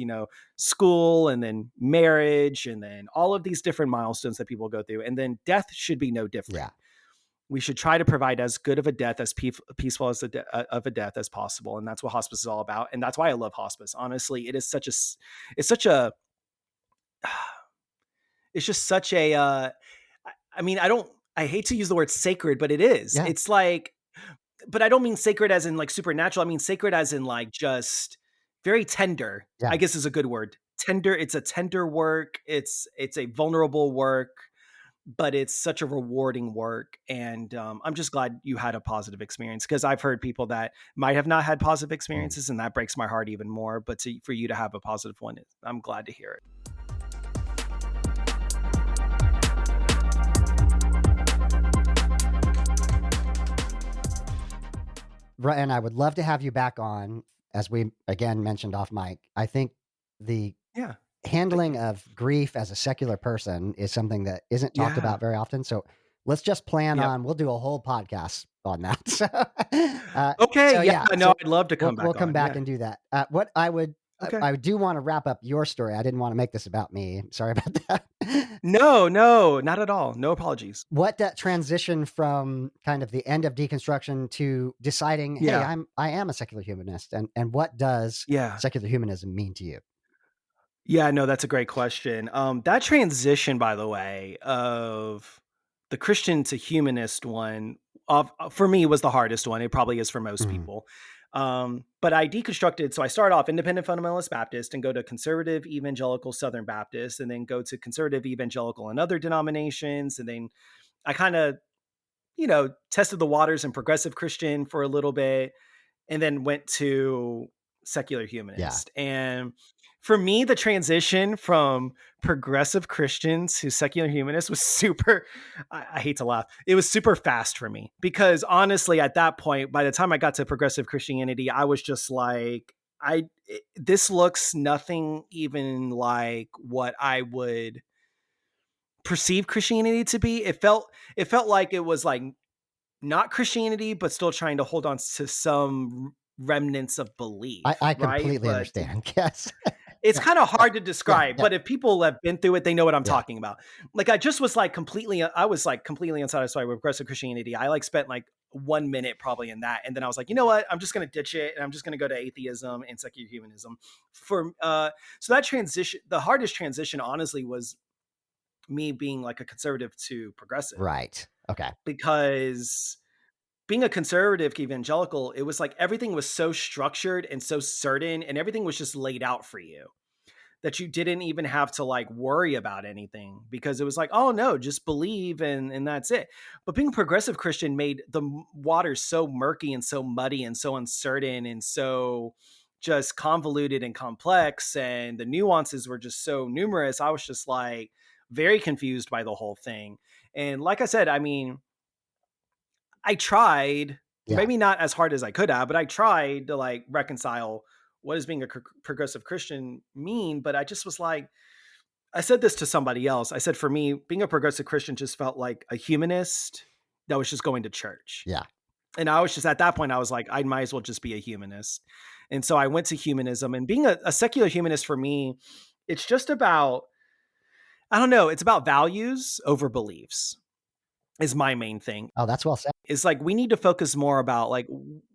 school and then marriage and then all of these different milestones that people go through. And then death should be no different. Yeah. We should try to provide as good of a death, as peaceful as of a death as possible. And that's what hospice is all about. And that's why I love hospice. Honestly, it's just such a, I hate to use the word sacred, but it is. Yeah. It's like, but I don't mean sacred as in like supernatural. I mean sacred as in like just very tender, Yeah. I guess is a good word. Tender. It's a tender work. It's a vulnerable work, but it's such a rewarding work. And I'm just glad you had a positive experience, because I've heard people that might have not had positive experiences, and that breaks my heart even more. But for you to have a positive one, I'm glad to hear it. Right, and I would love to have you back on, as we again mentioned off mic. I think the Yeah. handling of grief as a secular person is something that isn't talked Yeah. about very often. So let's just plan Yep. on, we'll do a whole podcast on that. So, Okay. so Yeah. No, so I'd love to come we'll back come on. back Yeah. and do that. What I would, Okay. I do want to wrap up your story. I didn't want to make this about me. Sorry about that. No, not at all. No apologies. What that transition from kind of the end of deconstruction to deciding, hey, Yeah. I am a secular humanist, and what does Yeah. secular humanism mean to you? Yeah, no, that's a great question. That transition, by the way, of the Christian to humanist one, for me, was the hardest one. It probably is for most Mhm. people. But I deconstructed. So I start off independent fundamentalist Baptist and go to conservative evangelical Southern Baptist, and then go to conservative evangelical and other denominations. And then I kind of, tested the waters in progressive Christian for a little bit, and then went to secular humanist. And for me, the transition from progressive Christian to secular humanist was super, I hate to laugh. It was super fast for me, because honestly, at that point, by the time I got to progressive Christianity, I was just like, this looks nothing even like what I would perceive Christianity to be. It felt like it was like not Christianity, but still trying to hold on to some remnants of belief. I right? completely But understand. Yes. it's Yeah. kind of hard to describe, Yeah. but if people have been through it, they know what I'm Yeah. talking about. Like I was like completely unsatisfied with progressive Christianity. I like spent like 1 minute probably in that. And then I was like, you know what? I'm just going to ditch it. And I'm just going to go to atheism and secular humanism so that transition, the hardest transition, honestly, was me being like a conservative to progressive. Right. Okay. Because being a conservative evangelical, it was like everything was so structured and so certain, and everything was just laid out for you, that you didn't even have to like worry about anything, because it was like, oh no, just believe and that's it. But being a progressive Christian made the water so murky and so muddy and so uncertain and so just convoluted and complex, and the nuances were just so numerous. I was just like very confused by the whole thing. And like I said, I mean, I tried, Yeah. maybe not as hard as I could have, but I tried to like reconcile what does being a progressive Christian mean. But I just was like, I said this to somebody else. I said, for me, being a progressive Christian just felt like a humanist that was just going to church. Yeah. And I was just, at that point, I was like, I might as well just be a humanist. And so I went to humanism, and being a secular humanist for me, it's just about, I don't know, it's about values over beliefs is my main thing. Oh, that's well said. It's like we need to focus more about like,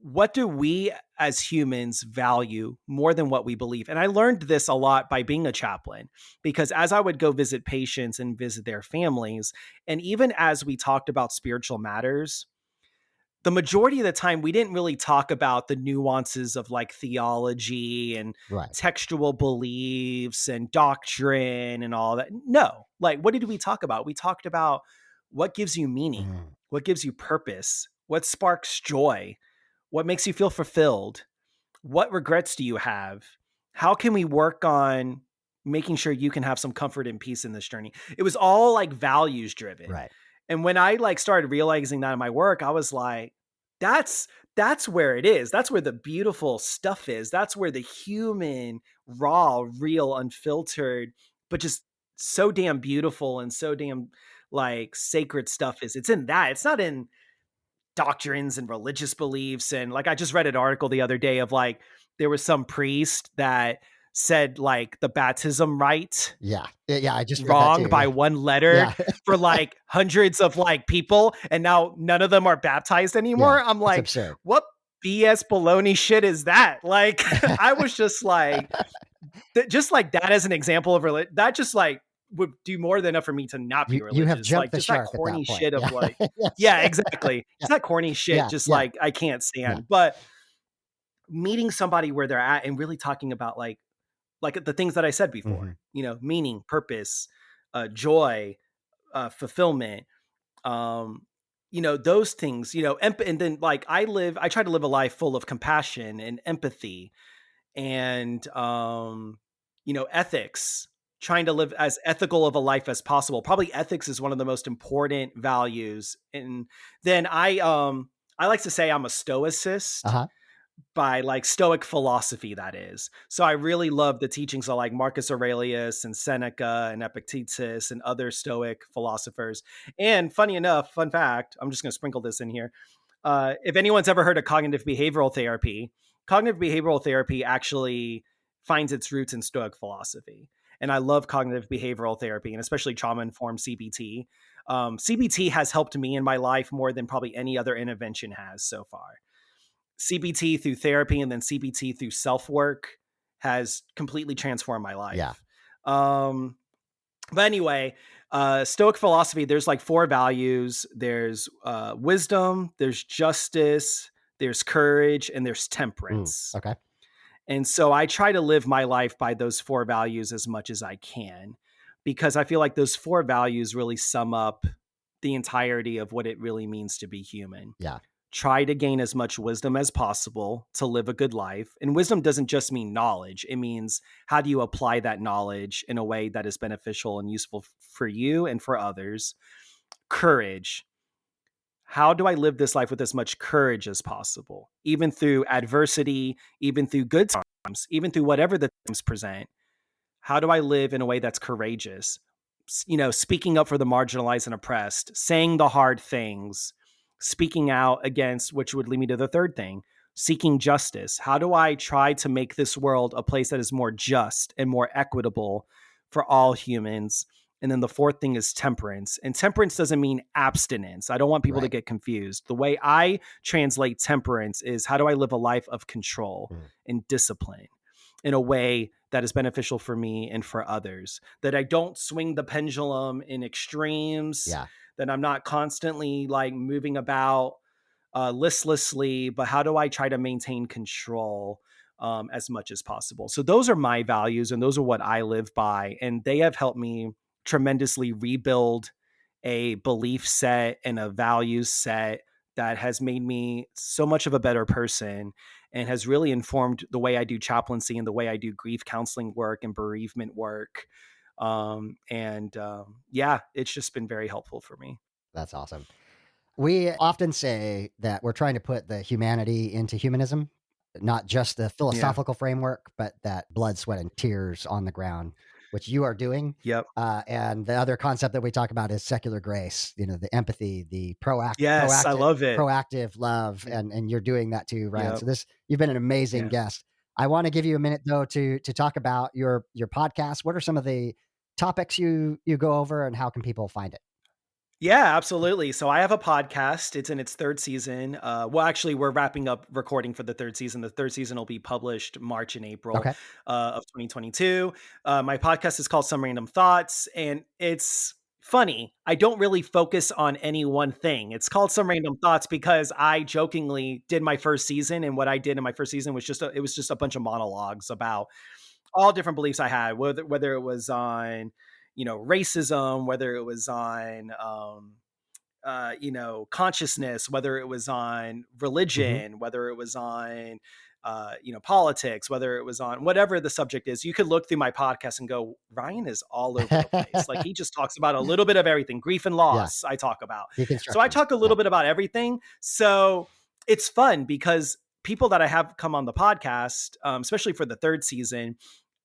what do we as humans value more than what we believe? And I learned this a lot by being a chaplain, because as I would go visit patients and visit their families, and even as we talked about spiritual matters, the majority of the time we didn't really talk about the nuances of like theology and Right. textual beliefs and doctrine and all that. No, like what did we talk about? We talked about what gives you meaning, what gives you purpose, what sparks joy, what makes you feel fulfilled, what regrets do you have? How can we work on making sure you can have some comfort and peace in this journey? It was all like values driven. Right. And when I like started realizing that in my work, I was like, that's where it is. That's where the beautiful stuff is. That's where the human, raw, real, unfiltered, but just so damn beautiful and so damn like sacred stuff is. It's in that. It's not in doctrines and religious beliefs. And like, I just read an article the other day of like, there was some priest that said like the baptism rite Yeah. Yeah. I just read that wrong too. by Yeah. one letter Yeah. for like hundreds of like people. And now none of them are baptized anymore. I'm It's like, absurd. what BS baloney shit is that? Like, I was just like, just like that as an example of religion, that just like would do more than enough for me to not be You have religious. jumped Like the just that shark at corny that point. shit of Yeah. like, Yes. yeah, exactly. Yeah. Just that corny shit. Yeah. Just Yeah. like, I can't stand, Yeah. but meeting somebody where they're at and really talking about like the things that I said before, meaning, purpose, joy, fulfillment, those things, and then like I try to live a life full of compassion and empathy and, ethics, trying to live as ethical of a life as possible. Probably ethics is one of the most important values. And then I like to say I'm a stoicist. Uh-huh. By like Stoic philosophy, that is. So I really love the teachings of like Marcus Aurelius and Seneca and Epictetus and other Stoic philosophers. And funny enough, fun fact, I'm just going to sprinkle this in here. If anyone's ever heard of cognitive behavioral therapy actually finds its roots in Stoic philosophy. And I love cognitive behavioral therapy, and especially trauma-informed CBT. CBT has helped me in my life more than probably any other intervention has so far. CBT through therapy and then CBT through self-work has completely transformed my life. Yeah. But anyway, Stoic philosophy, there's like 4 values. There's wisdom, there's justice, there's courage, and there's temperance. Okay. And so I try to live my life by those 4 values as much as I can, because I feel like those 4 values really sum up the entirety of what it really means to be human. Yeah. Try to gain as much wisdom as possible to live a good life. And wisdom doesn't just mean knowledge. It means how do you apply that knowledge in a way that is beneficial and useful for you and for others. Courage. How do I live this life with as much courage as possible, even through adversity, even through good times, even through whatever the times present? How do I live in a way that's courageous? Speaking up for the marginalized and oppressed, saying the hard things, speaking out against, which would lead me to the third thing, seeking justice. How do I try to make this world a place that is more just and more equitable for all humans? And then the fourth thing is temperance. And temperance doesn't mean abstinence. I don't want people to get confused. The way I translate temperance is how do I live a life of control and discipline in a way that is beneficial for me and for others, that I don't swing the pendulum in extremes, that I'm not constantly like moving about listlessly, but how do I try to maintain control as much as possible? So those are my values and those are what I live by. And they have helped me tremendously rebuild a belief set and a values set that has made me so much of a better person and has really informed the way I do chaplaincy and the way I do grief counseling work and bereavement work. It's just been very helpful for me. That's awesome. We often say that we're trying to put the humanity into humanism, not just the philosophical framework, but that blood, sweat, and tears on the ground, which you are doing. Yep. And the other concept that we talk about is secular grace, the empathy, the proactive. Yes, I love it. Proactive love. And you're doing that too, Ryan. Yep. So you've been an amazing guest. I want to give you a minute though to talk about your podcast. What are some of the topics you go over and how can people find it? Yeah, absolutely. So I have a podcast. It's in its 3rd season. Actually, we're wrapping up recording for the 3rd season. The 3rd season will be published March and April of 2022. My podcast is called Some Random Thoughts, and it's funny. I don't really focus on any one thing. It's called Some Random Thoughts because I jokingly did my first season, and what I did in my first season was just a bunch of monologues about all different beliefs I had, whether it was on racism, whether it was on, consciousness, whether it was on religion, whether it was on, politics, whether it was on whatever the subject is. You could look through my podcast and go, Ryan is all over the place. Like he just talks about a little bit of everything. Grief and loss, I talk about. So I talk a little bit about everything. So it's fun because people that I have come on the podcast, especially for the 3rd season,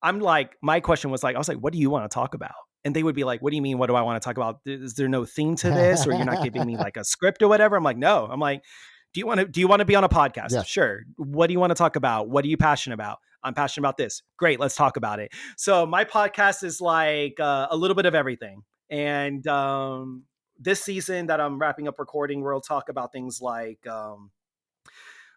I'm like, my question was like, I was like, what do you want to talk about? And they would be like, what do you mean? What do I want to talk about? Is there no theme to this? Or you're not giving me like a script or whatever? I'm like, no. I'm like, do you want to be on a podcast? Yes. Sure. What do you want to talk about? What are you passionate about? I'm passionate about this. Great. Let's talk about it. So my podcast is like a little bit of everything. And this season that I'm wrapping up recording, we'll talk about things like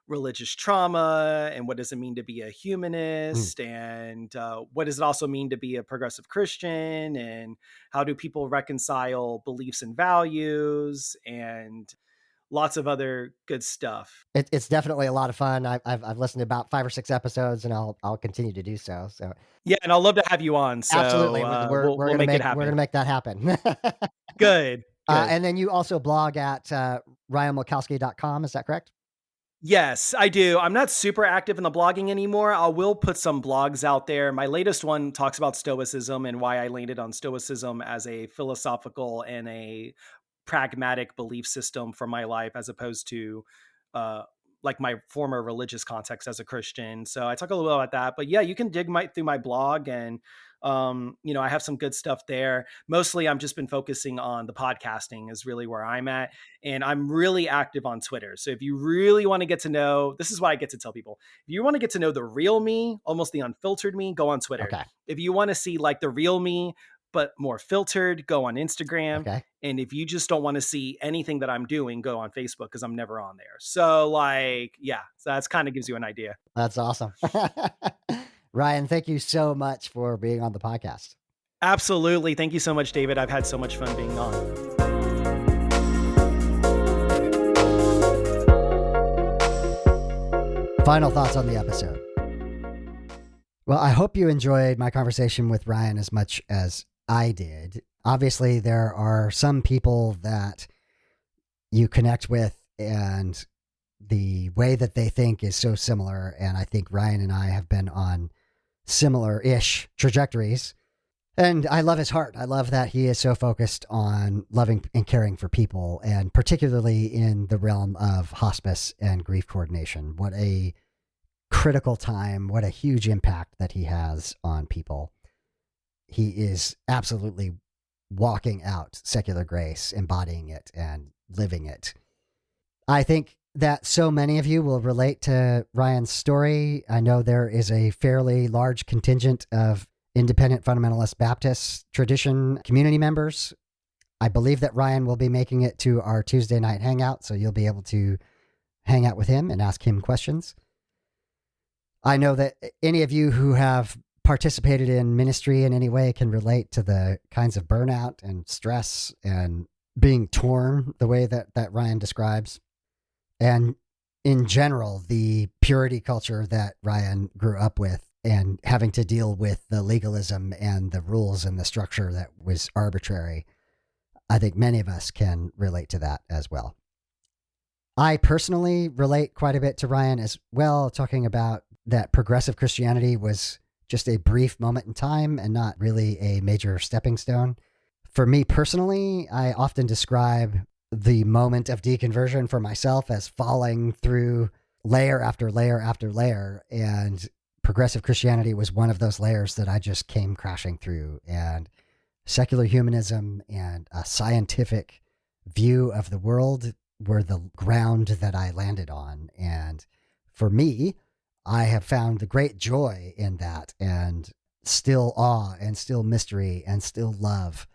religious trauma and what does it mean to be a humanist and what does it also mean to be a progressive Christian and how do people reconcile beliefs and values and lots of other good stuff. It's definitely a lot of fun. I've listened to about 5 or 6 episodes, and I'll continue to do so. So Yeah, and I'll love to have you on. So absolutely, we'll gonna make it happen. We're gonna make that happen. Good. And then you also blog at RyanMulkowsky.com. Is that correct? Yes, I do. I'm not super active in the blogging anymore. I will put some blogs out there. My latest one talks about Stoicism and why I landed on Stoicism as a philosophical and a pragmatic belief system for my life, as opposed to like my former religious context as a Christian. So I talk a little bit about that. But yeah, you can dig through my blog and I have some good stuff there. Mostly I'm just been focusing on the podcasting is really where I'm at. And I'm really active on Twitter. So if you really want to get to know, this is what I get to tell people. If you want to get to know the real me, almost the unfiltered me, go on Twitter. Okay. If you want to see like the real me, but more filtered, go on Instagram. Okay. And if you just don't want to see anything that I'm doing, go on Facebook because I'm never on there. So like, yeah, so that's kind of gives you an idea. That's awesome. Ryan, thank you so much for being on the podcast. Absolutely. Thank you so much, David. I've had so much fun being on. Final thoughts on the episode. Well, I hope you enjoyed my conversation with Ryan as much as I did. Obviously, there are some people that you connect with and the way that they think is so similar. And I think Ryan and I have been on similar-ish trajectories. And I love his heart. I love that he is so focused on loving and caring for people, and particularly in the realm of hospice and grief coordination. What a critical time, what a huge impact that he has on people. He is absolutely walking out secular grace, embodying it and living it. I think that so many of you will relate to Ryan's story. I know there is a fairly large contingent of independent fundamentalist Baptist tradition community members. I believe that Ryan will be making it to our Tuesday night hangout, so you'll be able to hang out with him and ask him questions. I know that any of you who have participated in ministry in any way can relate to the kinds of burnout and stress and being torn the way that Ryan describes. And in general, the purity culture that Ryan grew up with and having to deal with the legalism and the rules and the structure that was arbitrary, I think many of us can relate to that as well. I personally relate quite a bit to Ryan as well, talking about that progressive Christianity was just a brief moment in time and not really a major stepping stone. For me personally, I often describe the moment of deconversion for myself as falling through layer after layer after layer. And progressive Christianity was one of those layers that I just came crashing through. And secular humanism and a scientific view of the world were the ground that I landed on. And for me, I have found the great joy in that, and still awe and still mystery and still love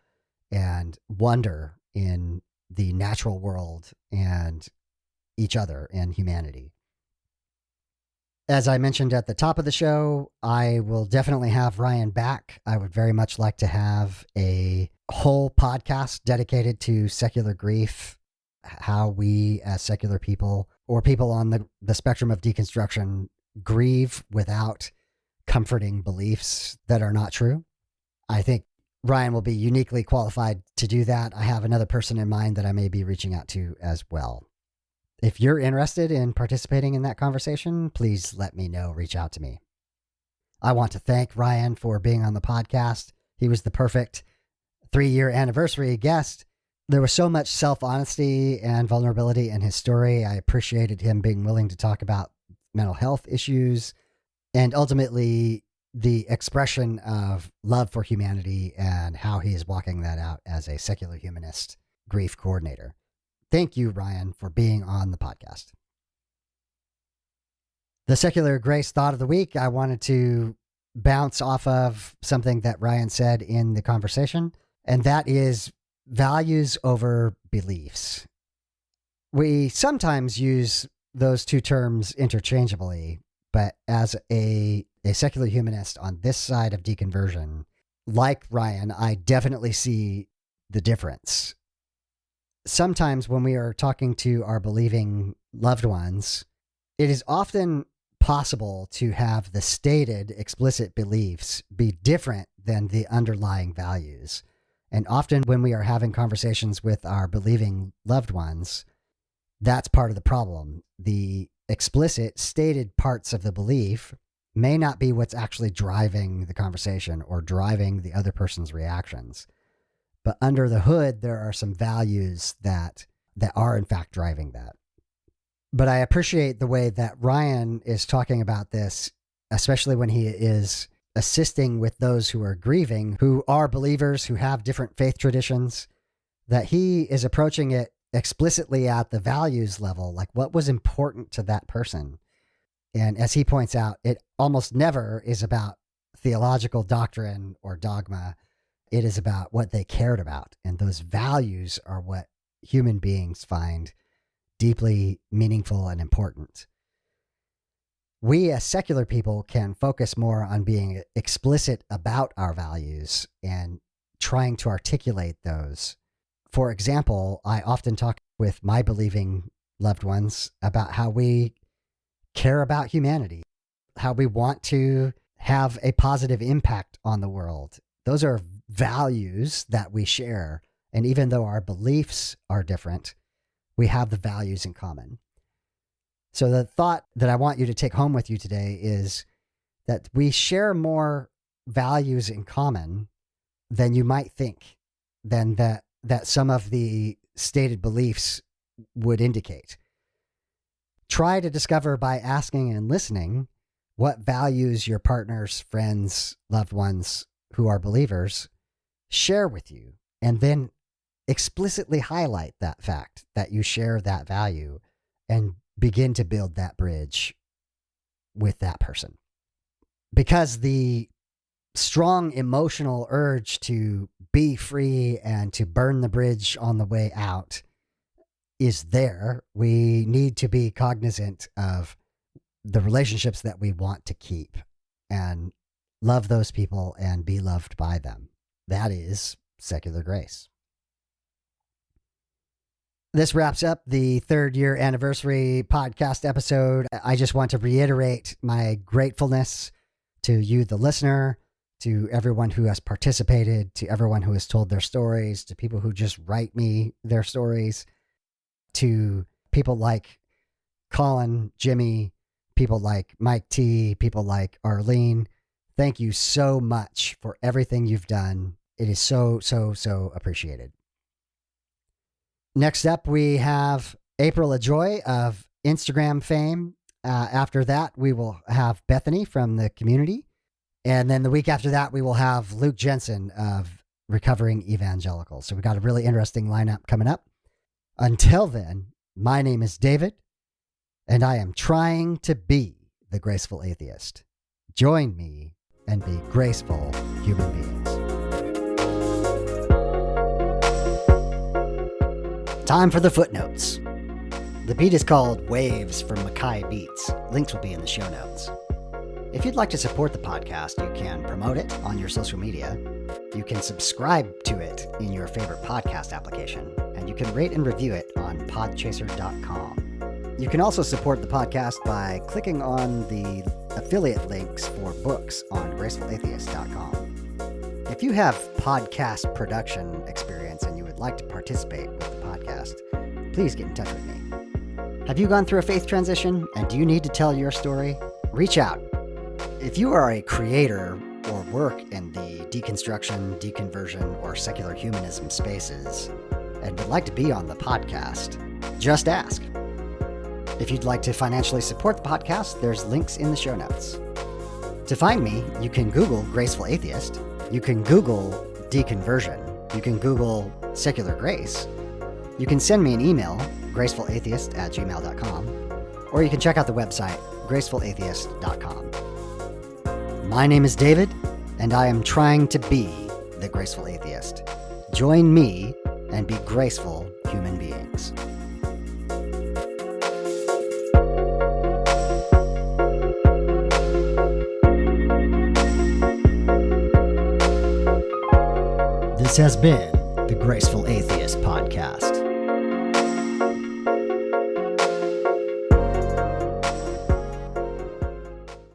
and wonder in the natural world and each other and humanity. As I mentioned at the top of the show, I will definitely have Ryan back. I would very much like to have a whole podcast dedicated to secular grief, how we as secular people or people on the spectrum of deconstruction grieve without comforting beliefs that are not true. I think Ryan will be uniquely qualified to do that. I have another person in mind that I may be reaching out to as well. If you're interested in participating in that conversation, please let me know. Reach out to me. I want to thank Ryan for being on the podcast. He was the perfect 3-year anniversary guest. There was so much self-honesty and vulnerability in his story. I appreciated him being willing to talk about mental health issues and ultimately the expression of love for humanity and how he is walking that out as a secular humanist grief coordinator. Thank you, Ryan, for being on the podcast. The secular grace thought of the week, I wanted to bounce off of something that Ryan said in the conversation, and that is values over beliefs. We sometimes use those two terms interchangeably, but as a secular humanist on this side of deconversion, like Ryan, I definitely see the difference. Sometimes when we are talking to our believing loved ones, it is often possible to have the stated explicit beliefs be different than the underlying values. And often when we are having conversations with our believing loved ones, that's part of the problem. The explicit stated parts of the belief may not be what's actually driving the conversation or driving the other person's reactions. But under the hood, there are some values that are in fact driving that. But I appreciate the way that Ryan is talking about this, especially when he is assisting with those who are grieving, who are believers, who have different faith traditions, that he is approaching it explicitly at the values level, like what was important to that person. And as he points out, it almost never is about theological doctrine or dogma. It is about what they cared about. And those values are what human beings find deeply meaningful and important. We as secular people can focus more on being explicit about our values and trying to articulate those. For example, I often talk with my believing loved ones about how we care about humanity, how we want to have a positive impact on the world. Those are values that we share. And even though our beliefs are different, we have the values in common. So the thought that I want you to take home with you today is that we share more values in common than you might think, than that some of the stated beliefs would indicate. Try to discover by asking and listening what values your partners, friends, loved ones who are believers share with you, and then explicitly highlight that fact that you share that value and begin to build that bridge with that person. Because the strong emotional urge to be free and to burn the bridge on the way out is there. We need to be cognizant of the relationships that we want to keep and love those people and be loved by them. That is secular grace. This wraps up the 3rd year anniversary podcast episode. I just want to reiterate my gratefulness to you, the listener, to everyone who has participated, to everyone who has told their stories, to people who just write me their stories, to people like Colin, Jimmy, people like Mike T, people like Arlene. Thank you so much for everything you've done. It is so, so, so appreciated. Next up, we have April Ajoy of Instagram fame. After that, we will have Bethany from the community. And then the week after that, we will have Luke Jensen of Recovering Evangelical. So we've got a really interesting lineup coming up. Until then, my name is David, and I am trying to be the graceful atheist. Join me and be graceful human beings. Time for the footnotes. The beat is called Waves from Mackay Beats. Links will be in the show notes. If you'd like to support the podcast, you can promote it on your social media. You can subscribe to it in your favorite podcast application, and you can rate and review it on podchaser.com. You can also support the podcast by clicking on the affiliate links for books on gracefulatheist.com. If you have podcast production experience and you would like to participate with the podcast, please get in touch with me. Have you gone through a faith transition and do you need to tell your story? Reach out. If you are a creator or work in the deconstruction, deconversion, or secular humanism spaces and would like to be on the podcast, just ask. If you'd like to financially support the podcast, there's links in the show notes. To find me, you can Google Graceful Atheist. You can Google deconversion. You can Google secular grace. You can send me an email, gracefulatheist@gmail.com, or you can check out the website, gracefulatheist.com. My name is David, and I am trying to be the Graceful Atheist. Join me and be graceful human beings. This has been the Graceful Atheist Podcast.